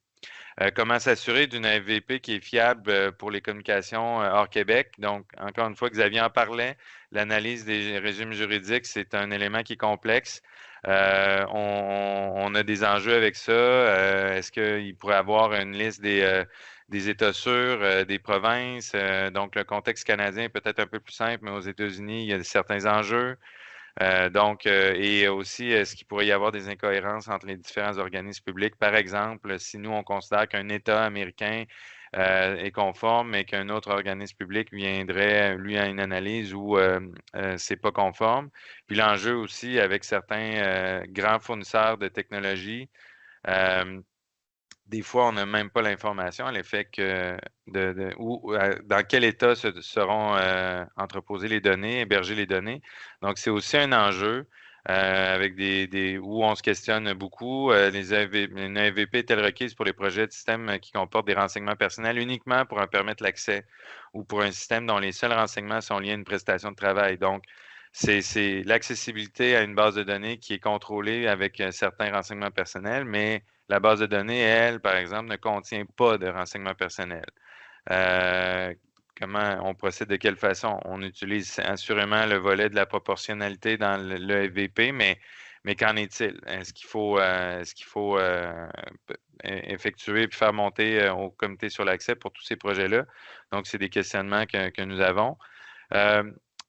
Comment s'assurer d'une EVP qui est fiable pour les communications hors Québec? Donc, encore une fois, Xavier en parlait, l'analyse des régimes juridiques, c'est un élément qui est complexe. On a des enjeux avec ça. Est-ce qu'il pourrait y avoir une liste des États sûrs, des provinces? Donc, le contexte canadien est peut-être un peu plus simple, mais aux États-Unis, il y a certains enjeux. Et aussi, est-ce qu'il pourrait y avoir des incohérences entre les différents organismes publics? Par exemple, si nous, on considère qu'un État américain est conforme, mais qu'un autre organisme public viendrait, lui, à une analyse où c'est pas conforme. Puis l'enjeu aussi avec certains grands fournisseurs de technologie, des fois, on n'a même pas l'information à l'effet que dans quel état seront entreposées les données, hébergées les données. Donc, c'est aussi un enjeu avec où on se questionne beaucoup. Une EVP est-elle requise pour les projets de système qui comportent des renseignements personnels uniquement pour en permettre l'accès ou pour un système dont les seuls renseignements sont liés à une prestation de travail? Donc, c'est l'accessibilité à une base de données qui est contrôlée avec certains renseignements personnels, mais la base de données, elle, par exemple, ne contient pas de renseignements personnels. Comment on procède, de quelle façon? On utilise assurément le volet de la proportionnalité dans le EVP, mais qu'en est-il? Est-ce qu'il faut effectuer et faire monter au comité sur l'accès pour tous ces projets-là? Donc, c'est des questionnements que nous avons.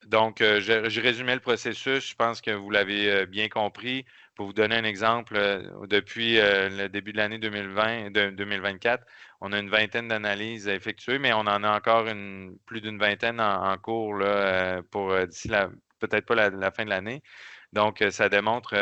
Donc, je résumais le processus. Je pense que vous l'avez bien compris. Pour vous donner un exemple, depuis le début de l'année 2024, on a une vingtaine d'analyses à effectuer, mais on en a encore plus d'une vingtaine en cours là, pour d'ici peut-être pas la fin de l'année. Donc, ça démontre,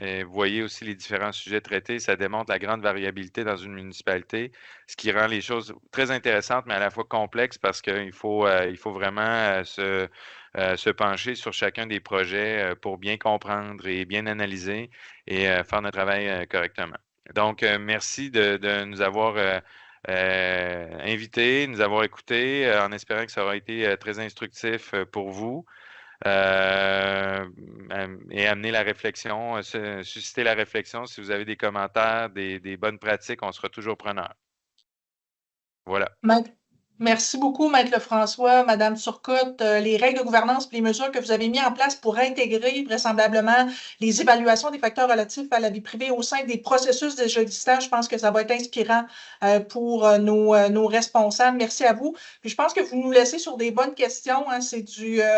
vous voyez aussi les différents sujets traités, ça démontre la grande variabilité dans une municipalité, ce qui rend les choses très intéressantes, mais à la fois complexes parce qu'il faut vraiment se pencher sur chacun des projets pour bien comprendre et bien analyser et faire notre travail correctement. Donc, merci de nous avoir invités, nous avoir écoutés, en espérant que ça aura été très instructif pour vous. Et amener la réflexion, susciter la réflexion. Si vous avez des commentaires, des bonnes pratiques, on sera toujours preneurs. Voilà. Merci beaucoup, Maître Lefrançois, Madame Turcotte. Les règles de gouvernance et les mesures que vous avez mises en place pour intégrer vraisemblablement les évaluations des facteurs relatifs à la vie privée au sein des processus déjà existants, je pense que ça va être inspirant pour nos responsables. Merci à vous. Puis je pense que vous nous laissez sur des bonnes questions. Hein. C'est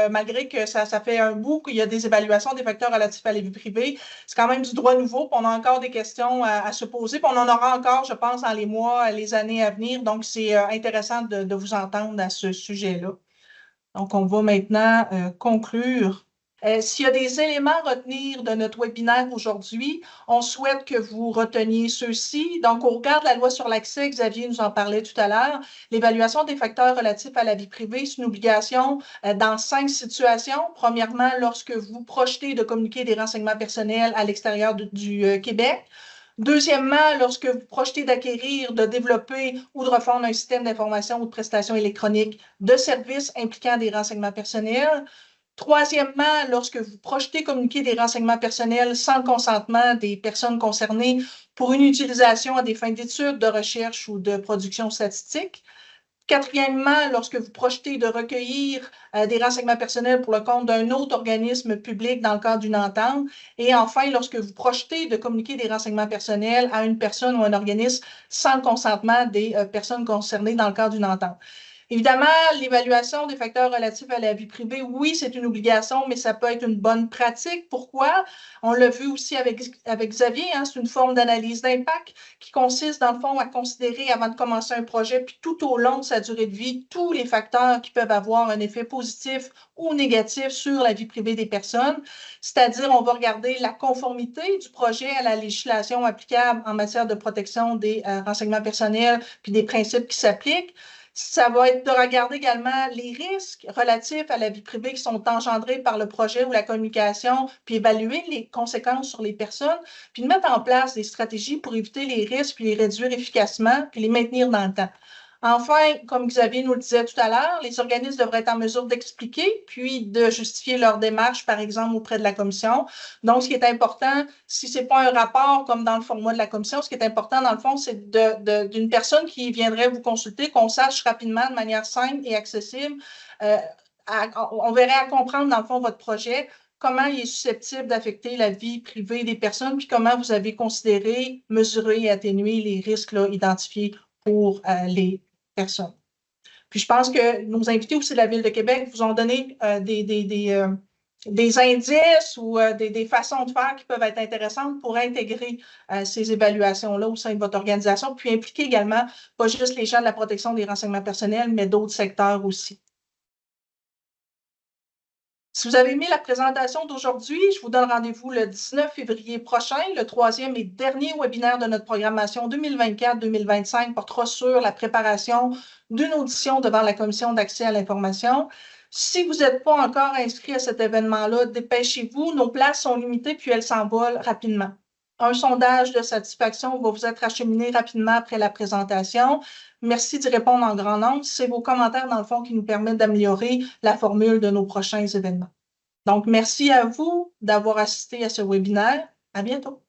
malgré que ça fait un bout qu'il y a des évaluations des facteurs relatifs à la vie privée, c'est quand même du droit nouveau. Puis on a encore des questions à se poser. Puis on en aura encore, je pense, dans les mois, les années à venir. Donc, c'est intéressant de vous entendre à ce sujet-là. Donc, on va maintenant conclure. S'il y a des éléments à retenir de notre webinaire aujourd'hui, on souhaite que vous reteniez ceux-ci. Donc, au regard de la loi sur l'accès, Xavier nous en parlait tout à l'heure, l'évaluation des facteurs relatifs à la vie privée, c'est une obligation dans 5 situations. Premièrement, lorsque vous projetez de communiquer des renseignements personnels à l'extérieur du Québec. Deuxièmement, lorsque vous projetez d'acquérir, de développer ou de refondre un système d'information ou de prestations électroniques de services impliquant des renseignements personnels. Troisièmement, lorsque vous projetez communiquer des renseignements personnels sans le consentement des personnes concernées pour une utilisation à des fins d'études, de recherche ou de production statistique. Quatrièmement, lorsque vous projetez de recueillir des renseignements personnels pour le compte d'un autre organisme public dans le cadre d'une entente. Et enfin, lorsque vous projetez de communiquer des renseignements personnels à une personne ou un organisme sans le consentement des personnes concernées dans le cadre d'une entente. Évidemment, l'évaluation des facteurs relatifs à la vie privée, oui, c'est une obligation, mais ça peut être une bonne pratique. Pourquoi? On l'a vu aussi avec Xavier, hein, c'est une forme d'analyse d'impact qui consiste, dans le fond, à considérer avant de commencer un projet, puis tout au long de sa durée de vie, tous les facteurs qui peuvent avoir un effet positif ou négatif sur la vie privée des personnes. C'est-à-dire, on va regarder la conformité du projet à la législation applicable en matière de protection des renseignements personnels puis des principes qui s'appliquent. Ça va être de regarder également les risques relatifs à la vie privée qui sont engendrés par le projet ou la communication, puis évaluer les conséquences sur les personnes, puis de mettre en place des stratégies pour éviter les risques, puis les réduire efficacement, puis les maintenir dans le temps. Enfin, comme Xavier nous le disait tout à l'heure, les organismes devraient être en mesure d'expliquer puis de justifier leur démarche, par exemple, auprès de la commission. Donc, ce qui est important, si ce n'est pas un rapport comme dans le format de la commission, ce qui est important, dans le fond, c'est d'une personne qui viendrait vous consulter, qu'on sache rapidement, de manière simple et accessible, on verrait à comprendre, dans le fond, votre projet, comment il est susceptible d'affecter la vie privée des personnes, puis comment vous avez considéré, mesuré et atténué les risques là, identifiés pour les personnes. Puis je pense que nos invités aussi de la Ville de Québec vous ont donné des indices ou des façons de faire qui peuvent être intéressantes pour intégrer ces évaluations-là au sein de votre organisation, puis impliquer également pas juste les gens de la protection des renseignements personnels, mais d'autres secteurs aussi. Si vous avez aimé la présentation d'aujourd'hui, je vous donne rendez-vous le 19 février prochain. Le troisième et dernier webinaire de notre programmation 2024-2025 portera sur la préparation d'une audition devant la Commission d'accès à l'information. Si vous n'êtes pas encore inscrit à cet événement-là, dépêchez-vous. Nos places sont limitées puis elles s'envolent rapidement. Un sondage de satisfaction va vous être acheminé rapidement après la présentation. Merci d'y répondre en grand nombre. C'est vos commentaires, dans le fond, qui nous permettent d'améliorer la formule de nos prochains événements. Donc, merci à vous d'avoir assisté à ce webinaire. À bientôt.